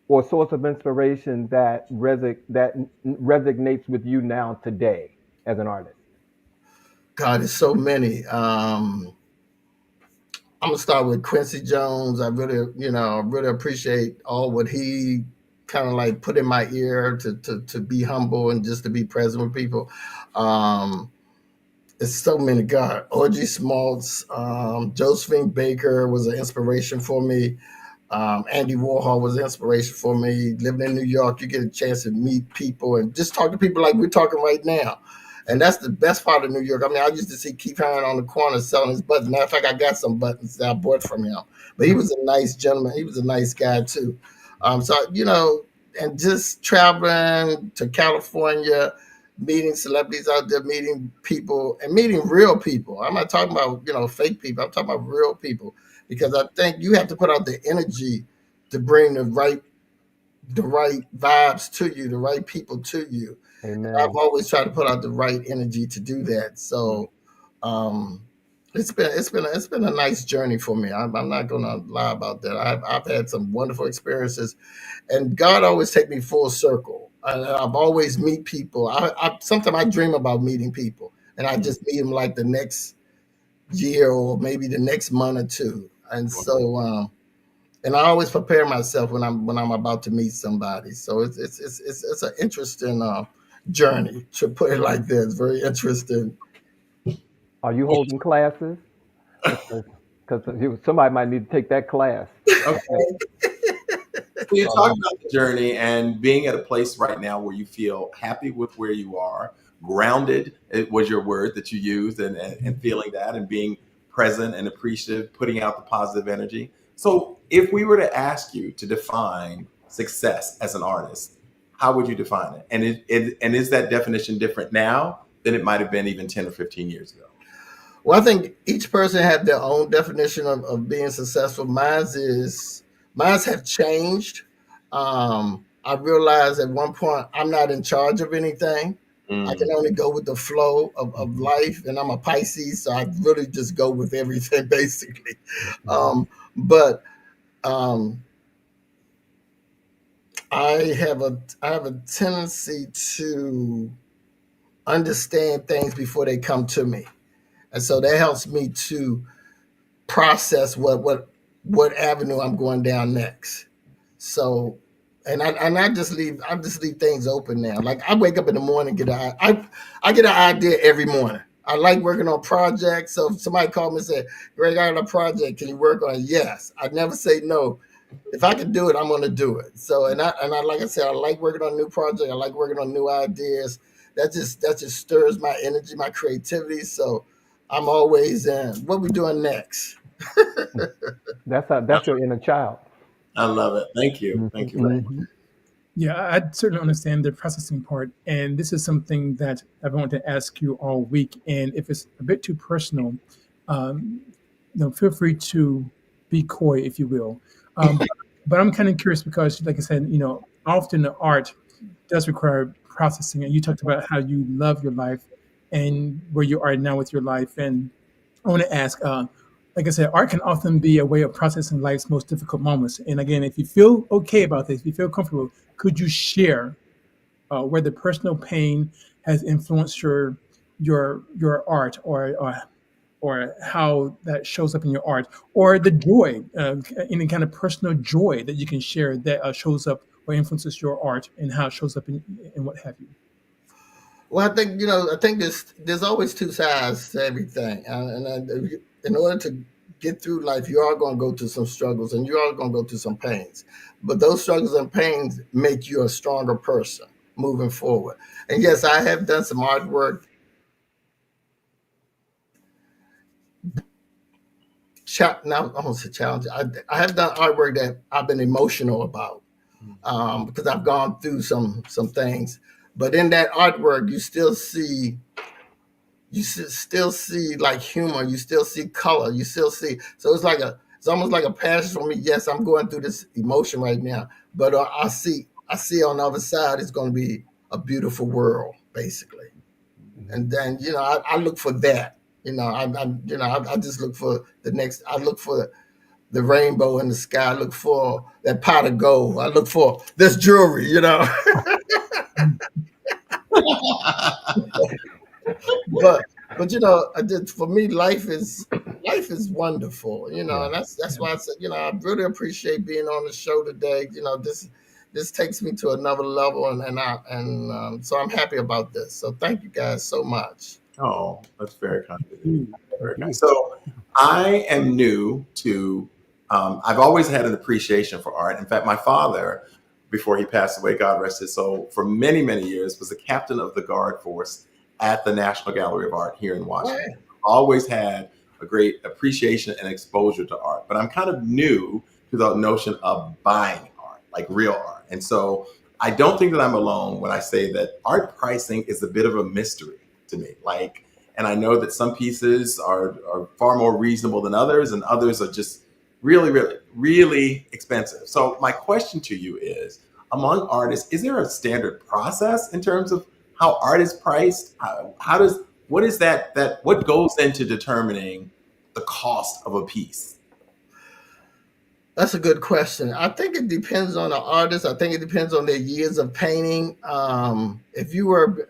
or source of inspiration that resonates with you now today as an artist? God, there's so many. I'm gonna start with Quincy Jones. I really appreciate all what he kind of like put in my ear to be humble and just to be present with people. Um, it's so many. God, O.G. Smalls, Josephine Baker was an inspiration for me. Andy Warhol was an inspiration for me. Living in New York, you get a chance to meet people and just talk to people like we're talking right now. And that's the best part of New York. I mean, I used to see Keith Haring on the corner selling his buttons. Matter of fact, I got some buttons that I bought from him. But he was a nice gentleman. He was a nice guy too. And just traveling to California, meeting celebrities out there, meeting people and meeting real people. I'm not talking about, fake people. I'm talking about real people because I think you have to put out the energy to bring the right vibes to you, the right people to you. Amen. I've always tried to put out the right energy to do that. So um, it's been a nice journey for me. I'm not gonna lie about that. I've had some wonderful experiences, and God always take me full circle. I've always meet people. Sometimes I dream about meeting people, and I just meet them like the next year or maybe the next month or two. And so and I always prepare myself when I'm about to meet somebody. So it's an interesting journey, to put it like this. Very interesting. Are you holding classes? Because somebody might need to take that class. Okay. So you're talking about the journey and being at a place right now where you feel happy with where you are, grounded, it was your word that you used, and feeling that and being present and appreciative, putting out the positive energy. So if we were to ask you to define success as an artist, how would you define it? And is that definition different now than it might have been even 10 or 15 years ago? Well, I think each person had their own definition of being successful. Mine's have changed. I realized at one point I'm not in charge of anything. I can only go with the flow of life, and I'm a Pisces, so I really just go with everything basically. But um, I have a tendency to understand things before they come to me, and so that helps me to process what avenue I'm going down next. So, and I just leave things open now. Like I wake up in the morning, I get an idea every morning. I like working on projects. So if somebody called me and said, "Greg, I got a project. Can you work on it?" Yes. I never say no. If I can do it, I'm going to do it. So, and I like I said, I like working on new projects. I like working on new ideas. That just stirs my energy, my creativity. So, I'm always in. What we doing next? That's your inner child. I love it. Thank you. Thank you very much. Yeah, I certainly understand the processing part. And this is something that I've wanted to ask you all week. And if it's a bit too personal, um, feel free to be coy, if you will. But I'm kind of curious because, like I said, often the art does require processing. And you talked about how you love your life and where you are now with your life. And I want to ask, like I said, art can often be a way of processing life's most difficult moments. And again, if you feel okay about this, if you feel comfortable, could you share where the personal pain has influenced your art, or how that shows up in your art, or the joy, any kind of personal joy that you can share that shows up or influences your art, and how it shows up in what have you? Well, I think there's always two sides to everything, and in order to get through life, you are going to go through some struggles, and you are going to go through some pains. But those struggles and pains make you a stronger person moving forward. And yes, I have done some artwork. Now, I won't say challenge. I have done artwork that I've been emotional about, because I've gone through some things. But in that artwork, still see like humor. You still see color. You still see. So it's almost like a passion for me. Yes, I'm going through this emotion right now, but I see on the other side it's going to be a beautiful world, basically. And then I look for that. I just look for the next. I look for the rainbow in the sky. I look for that pot of gold. I look for this jewelry. but for me, life is wonderful, and that's why I said, I really appreciate being on the show today. This takes me to another level, and so I'm happy about this. So thank you guys so much. Oh, that's very kind of you. Very kind. So I am new to. I've always had an appreciation for art. In fact, my father, before he passed away, God rest his soul, for many, many years was the captain of the guard force at the National Gallery of Art here in Washington. Always had a great appreciation and exposure to art, but I'm kind of new to the notion of buying art, like real art. And so I don't think that I'm alone when I say that art pricing is a bit of a mystery to me. And I know that some pieces are far more reasonable than others, and others are just really, really, really expensive. So my question to you is, among artists, is there a standard process in terms of how art is priced? How does what is that what goes into determining the cost of a piece? That's a good question. I think it depends on the artist. I think it depends on their years of painting. If you were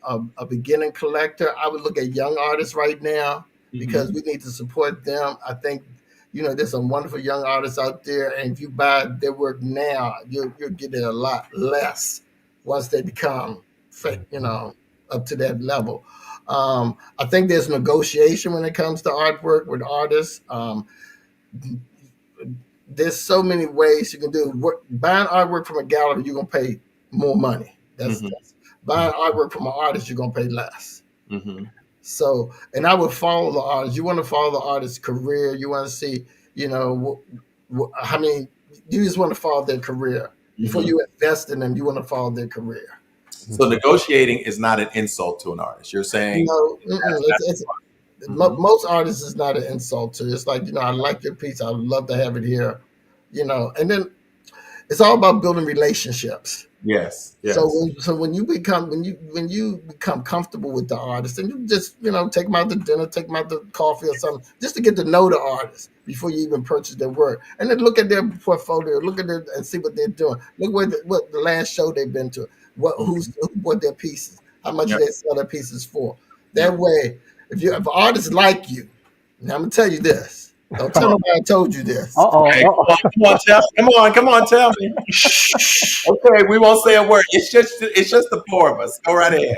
a beginning collector, I would look at young artists right now because we need to support them. I think there's some wonderful young artists out there, and if you buy their work now, you'll get it a lot less once they become up to that level. I think there's negotiation when it comes to artwork with artists. There's so many ways you can do buying artwork from a gallery. You're gonna pay more money. That's buying artwork from an artist. You're gonna pay less. So, and I would follow the artist. You want to follow the artist's career. You want to see, how many. You just want to follow their career before you invest in them. You want to follow their career. So negotiating is not an insult to an artist. You're saying most artists is not an insult to. It's like, I like your piece. I would love to have it here, and then it's all about building relationships. Yes. So when you become comfortable with the artist, and you just take them out to dinner, take them out to coffee or something, just to get to know the artist before you even purchase their work, and then look at their portfolio, look at their and see what they're doing. Look what the last show they've been to, who bought their pieces, how much they sell their pieces for. That way, if an artist like you, now I'm gonna tell you this. Don't tell nobody I told you this. Okay, come on, tell me. Okay, we won't say a word. It's just the four of us. Go right ahead.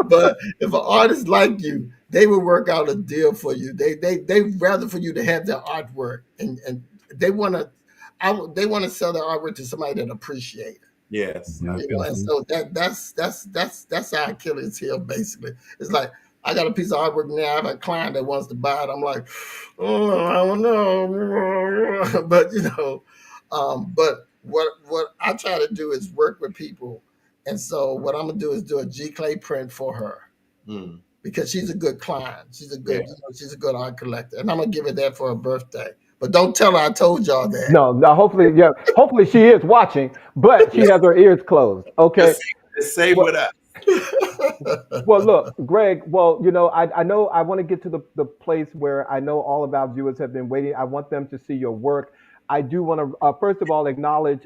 But if an artist like you, they will work out a deal for you. They rather for you to have their artwork, and they want to sell their artwork to somebody that appreciates it. Yes. And so that's our Achilles heel. Basically, it's like, I got a piece of artwork now. I have a client that wants to buy it. I'm like, I don't know, but but what I try to do is work with people, and so what I'm gonna do is do a G clay print for her because she's a good client. She's a good, she's a good art collector, and I'm gonna give her that for her birthday. But don't tell her I told y'all that. No. Hopefully she is watching, but she has her ears closed. Okay. It's safe with us. Well, look, Greg, I know I want to get to the place where I know all of our viewers have been waiting. I want them to see your work. I do want to, first of all, acknowledge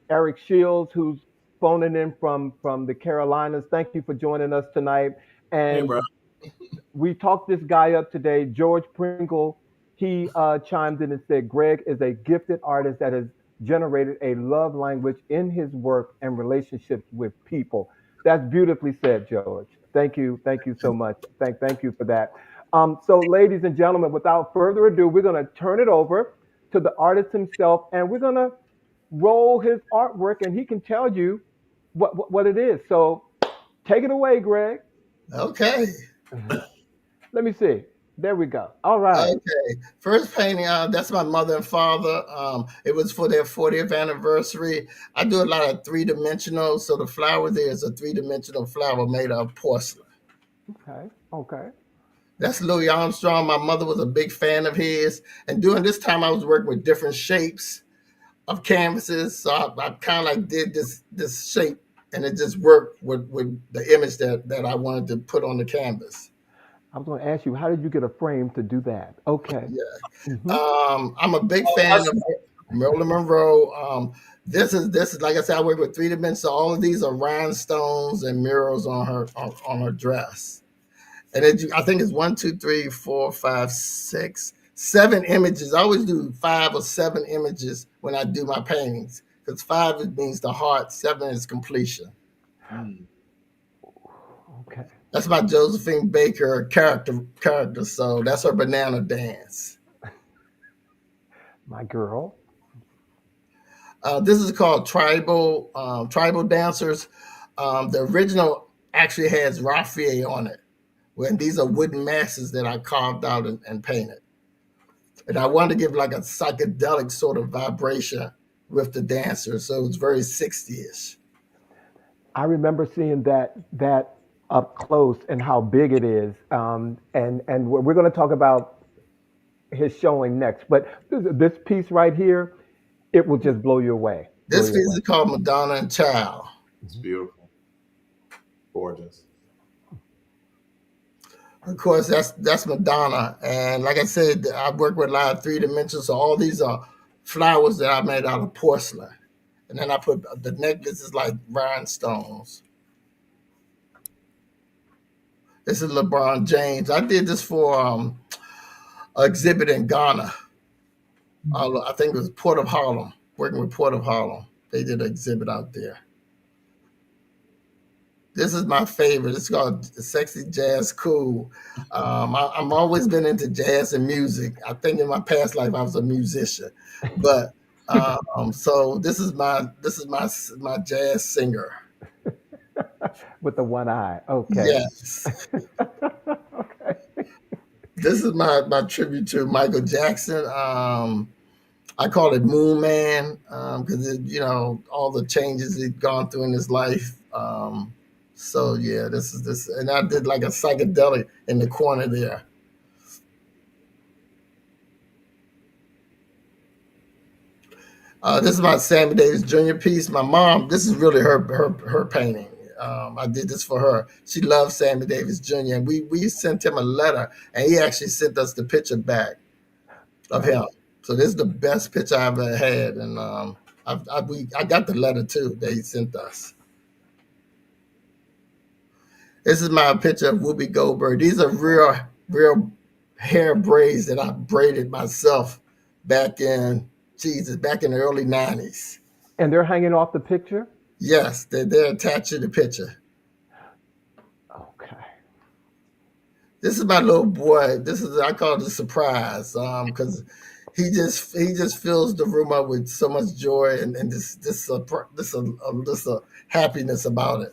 Eric Shields, who's phoning in from the Carolinas. Thank you for joining us tonight. And Hey, bro. we talked this guy up today, George Pringle. He chimed in and said, Greg is a gifted artist that has generated a love language in his work and relationships with people. That's beautifully said, George. Thank you so much. Thank you for that. So, ladies and gentlemen, without further ado, we're going to turn it over to the artist himself, and we're going to roll his artwork, and he can tell you what it is. So, take it away, Greg. Okay. Let me see. There we go. All right. Okay. First painting, that's my mother and father. It was for their 40th anniversary. I do a lot of three-dimensional. So the flower there is a three-dimensional flower made of porcelain. Okay. That's Louis Armstrong. My mother was a big fan of his. And during this time, I was working with different shapes of canvases. So I kind of like did this shape, and it just worked with the image that I wanted to put on the canvas. I was going to ask you, how did you get a frame to do that? Okay. Yeah. I'm a big fan of Marilyn Monroe. This is like I said, I work with three dimensions. So all of these are rhinestones and murals on her dress. And I think it's 1, 2, 3, 4, 5, 6, 7 images. I always do 5 or 7 images when I do my paintings, because 5 it means the heart, 7 is completion. Okay. That's my Josephine Baker character. So that's her banana dance. My girl. This is called tribal dancers. The original actually has Raphael on it. When these are wooden masses that I carved out and painted. And I wanted to give like a psychedelic sort of vibration with the dancers. So it's very 60-ish. I remember seeing that up close and how big it is. And we're going to talk about his showing next. But this piece right here, it will just blow you away. This piece is called Madonna and Child. It's beautiful. Gorgeous. Of course, that's Madonna. And like I said, I work with a lot of 3 dimensions. So all these are flowers that I made out of porcelain. And then I put the necklace is like rhinestones. This is LeBron James. I did this for an exhibit in Ghana. I think it was Port of Harlem, working with Port of Harlem. They did an exhibit out there. This is my favorite. It's called Sexy Jazz Cool. I'm always been into jazz and music. I think in my past life I was a musician, but so this is my jazz singer. With the one eye. Okay. Yes. Okay. This is my tribute to Michael Jackson. I call it Moon Man because all the changes he'd gone through in his life. So yeah, this is and I did like a psychedelic in the corner there. This is my Sammy Davis Jr. piece. My mom, this is really her painting. I did this for her. She loves Sammy Davis Jr. And we sent him a letter, and he actually sent us the picture back of him. So this is the best picture I've ever had, and I got the letter too that he sent us. This is my picture of Whoopi Goldberg. These are real hair braids that I braided myself back in the early 90s. And they're hanging off the picture? Yes, they're attached to the picture. Okay. This is my little boy. I call it a surprise because he just fills the room up with so much joy and this happiness about it.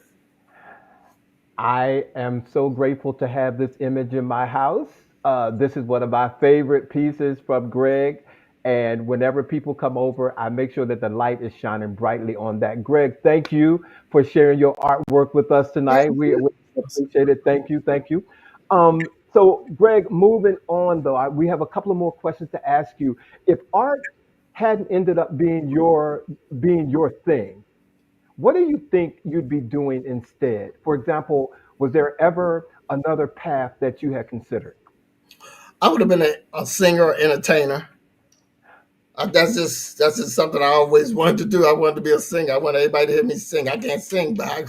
I am so grateful to have this image in my house. This is one of my favorite pieces from Greg. And whenever people come over, I make sure that the light is shining brightly on that. Greg, thank you for sharing your artwork with us tonight. We appreciate it. Thank you. Thank you. So, Greg, moving on, though, we have a couple of more questions to ask you. If art hadn't ended up being your thing, what do you think you'd be doing instead? For example, was there ever another path that you had considered? I would have been a singer or entertainer. That's just something I always wanted to do. I wanted to be a singer. I want everybody to hear me sing. I can't sing, but I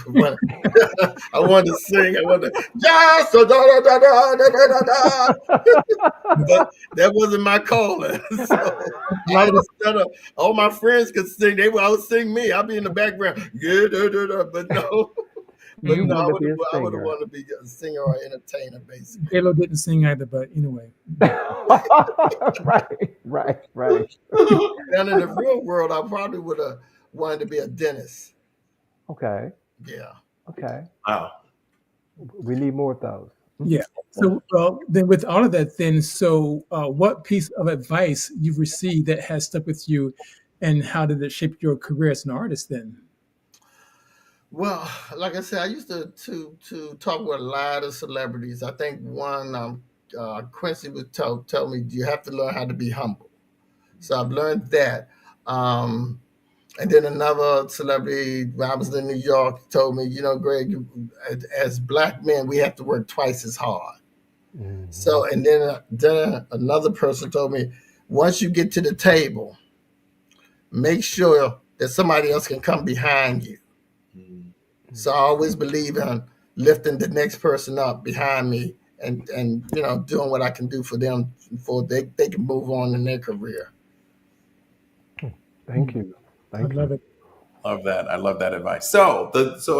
wanted to sing. I wanted to just da da da da da da da. But that wasn't my calling. So instead of all my friends could sing, they would out sing me. I'd be in the background. Yeah, da, da, da. But no. But no, I would have wanted to be a singer or entertainer, basically. Halo didn't sing either, but anyway. Right. And in the real world, I probably would have wanted to be a dentist. Okay. Yeah. Okay. Wow. We need more of those. Yeah. So then with all of that, what piece of advice you've received that has stuck with you, and how did it shape your career as an artist then? Well, like I said, I used to talk with a lot of celebrities. I think one, Quincy would tell me, you have to learn how to be humble. So I've learned that. And then another celebrity, when I was in New York, told me, Greg, as Black men, we have to work twice as hard. Mm-hmm. So, and then another person told me, once you get to the table, make sure that somebody else can come behind you. So I always believe in lifting the next person up behind me and doing what I can do for them before they can move on in their career. Thank you. I love it. Love that. I love that advice. So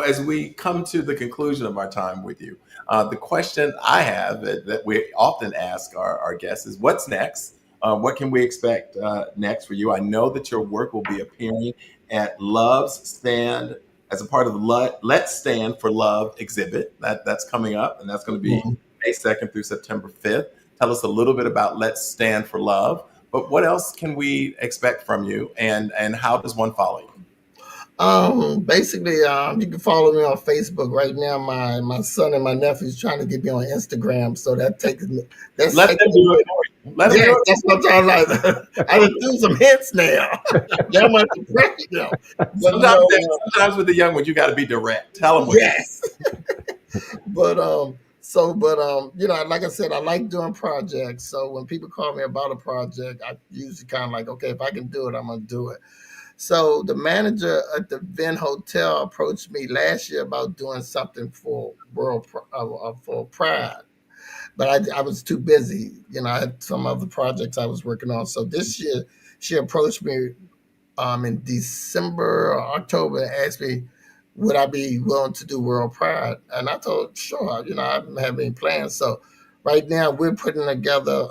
as we come to the conclusion of our time with you, the question I have that we often ask our guests is, what's next? What can we expect next for you? I know that your work will be appearing at Love's Stand as a part of the Let's Stand for Love exhibit. That's coming up, and that's going to be May 2nd through September 5th. Tell us a little bit about Let's Stand for Love. But what else can we expect from you, and how does one follow you? Basically, you can follow me on Facebook right now. My son and my nephew's trying to get me on Instagram, so that's let them do it for you. Let them do Yes, it. that's what I'm trying to. I done threw some hints now. That much pressure now. But Sometimes, no, sometimes with the young ones, you got to be direct. Tell them what you. yes. But you know, like I said, I like doing projects. So when people call me about a project, I usually kind of like, okay, if I can do it, I'm gonna do it. So the manager at the Venn Hotel approached me last year about doing something for for Pride, but I was too busy. You know, I had some other projects I was working on. So this year, she approached me in December or October and asked me, would I be willing to do World Pride? And I told, sure. You know, I didn't have any plans. So right now we're putting together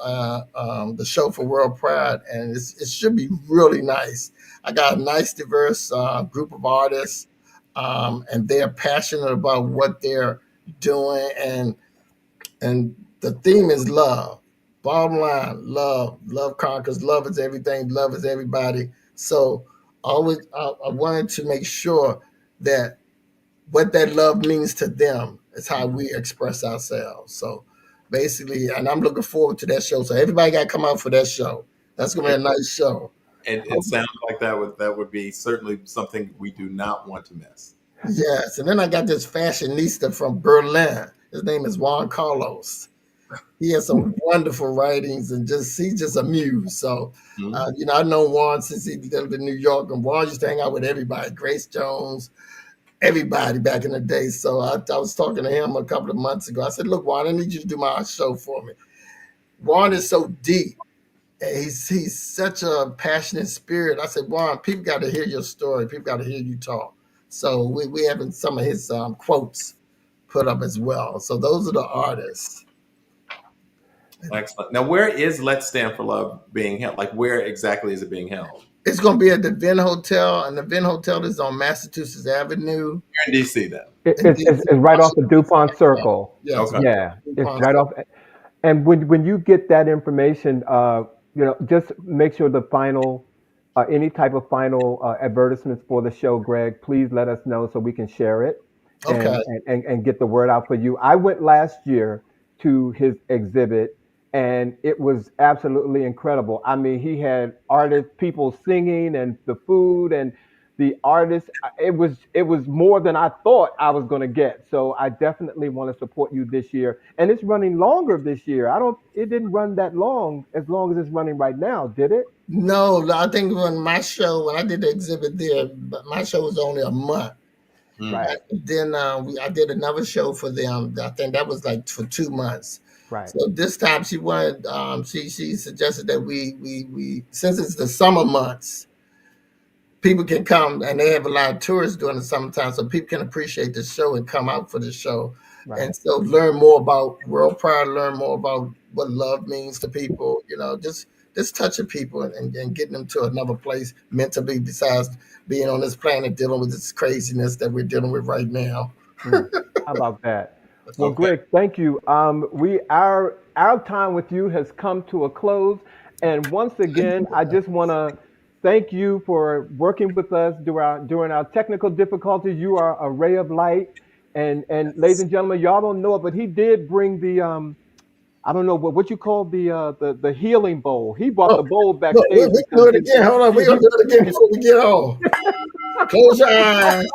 the show for World Pride, and it should be really nice. I got a nice, diverse group of artists, and they're passionate about what they're doing, and the theme is love. Bottom line, love. Love conquers. Love is everything. Love is everybody. So I wanted to make sure that what that love means to them is how we express ourselves. So basically, and I'm looking forward to that show. So everybody got to come out for that show. That's gonna be a nice show. It sounds like that would be certainly something we do not want to miss. Yes, and then I got this fashionista from Berlin. His name is Juan Carlos. He has some wonderful writings, and he's just a muse. So, Mhm. you know, I know Juan since he lived in New York, and Juan used to hang out with everybody, Grace Jones, everybody back in the day. So I was talking to him a couple of months ago. I said, "Look, Juan, I need you to do my show for me." Juan is so deep, and he's such a passionate spirit. I said, "Juan, people got to hear your story. People got to hear you talk." So we having some of his quotes put up as well. So those are the artists. Excellent. Now, where is Let's Stand for Love being held? Like, where exactly is it being held? It's going to be at the Venn Hotel, and the Venn Hotel is on Massachusetts Avenue. Here in DC, then. In It's DC, right off the Washington. DuPont Circle. Yes, Okay. Yeah, it's DuPont right off. And when you get that information, you know, just make sure the final, any type of final advertisements for the show, Greg, please let us know so we can share it Okay. and get the word out for you. I went last year to his exhibit, and it was absolutely incredible. I mean, he had artists, people singing, and the food and the artists. It was more than I thought I was going to get. So I definitely want to support you this year, and it's running longer this year. I don't. It didn't run that long, as long as it's running right now, did it? No, I think when I did the exhibit there, but my show was only a month. Mm. Right, Then I did another show for them. I think that was like for 2 months. right, So this time she wanted, she suggested that we since it's the summer months, people can come, and they have a lot of tourists during the summertime, so people can appreciate the show and come out for the show, right. and so learn more about World Pride, learn more about what love means to people. You know, just touching people and getting them to another place mentally, besides being on this planet dealing with this craziness that we're dealing with right now. Hmm. How about that? Well, Okay. Greg, thank you. Our time with you has come to a close, and once again, I just want to thank you for working with us during our technical difficulties. You are a ray of light, and ladies and gentlemen, y'all don't know it, but he did bring the I don't know what you call the healing bowl. He brought Oh, the bowl look, backstage we can because do it again. Hold on, we're gonna do it again before we get home. Close your eyes.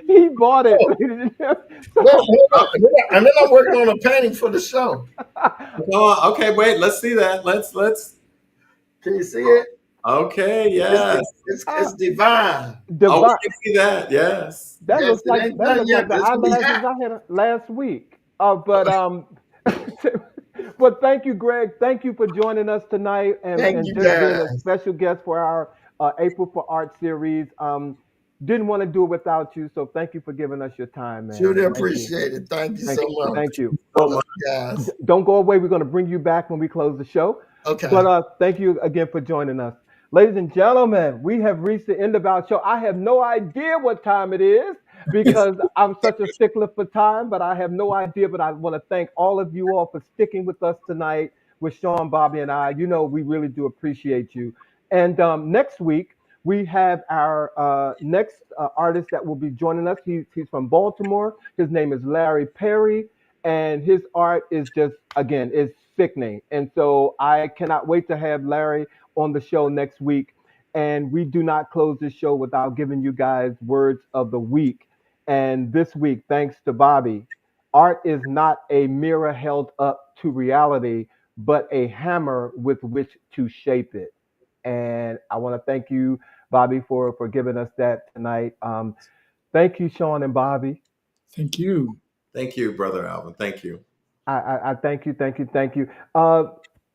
he bought it. Oh, no, So, hold on. And then I'm working on a painting for the show. Okay, wait. Let's see that. Let's. Can you see it? Okay, It's yes. it's divine. Oh, we divine. can see that. Yes. That Yes, looks it like ain't done yet, the but it's gonna be eyelashes hot. I had last week. But but thank you, Greg. Thank you for joining us tonight Thank and you just being a guys. special guest for our April for Art series. Didn't want to do it without you, so thank you for giving us your time, man. Truly Thank you. appreciate it. Thank you Thank so you. much. Thank you. So Well, much. Guys. don't go away. We're going to bring you back when we close the show. Okay. But thank you again for joining us. Ladies and gentlemen, we have reached the end of our show. I have no idea what time it is because I'm such a stickler for time, but I have no idea. But I want to thank all of you all for sticking with us tonight with Sean, Bobby, and I. You know, we really do appreciate you. And next week, we have our next artist that will be joining us. He's from Baltimore. His name is Larry Perry. and his art is just, again, it's sickening. And so I cannot wait to have Larry on the show next week. And we do not close this show without giving you guys words of the week. And this week, thanks to Bobby, art is not a mirror held up to reality, but a hammer with which to shape it. And I want to thank you, Bobby, for giving us that tonight. Thank you, Sean and Bobby. Thank you. Thank you, Brother Alvin. Thank you. I thank you, thank you, thank you.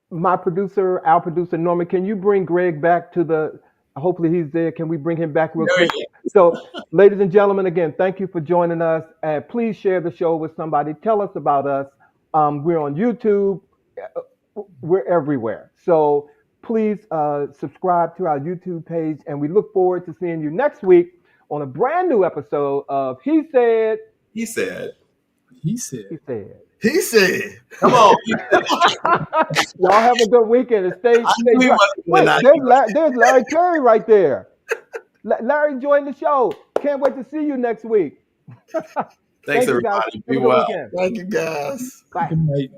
My producer, our producer Norman, can you bring Greg back to the? Hopefully he's there. Can we bring him back real quick? So, ladies and gentlemen, again, thank you for joining us, and please share the show with somebody. Tell us about us. We're on YouTube. We're everywhere. So please subscribe to our YouTube page, and we look forward to seeing you next week on a brand new episode of He Said. He said. He said. He said. He said. Come on. Y'all have a good weekend and stay dry. Wait, there's Larry Terry right there. Larry joined the show. Can't wait to see you next week. Thanks, Thank you, guys. everybody. Have Be a good well. weekend. Thank you, guys. Bye. Good night.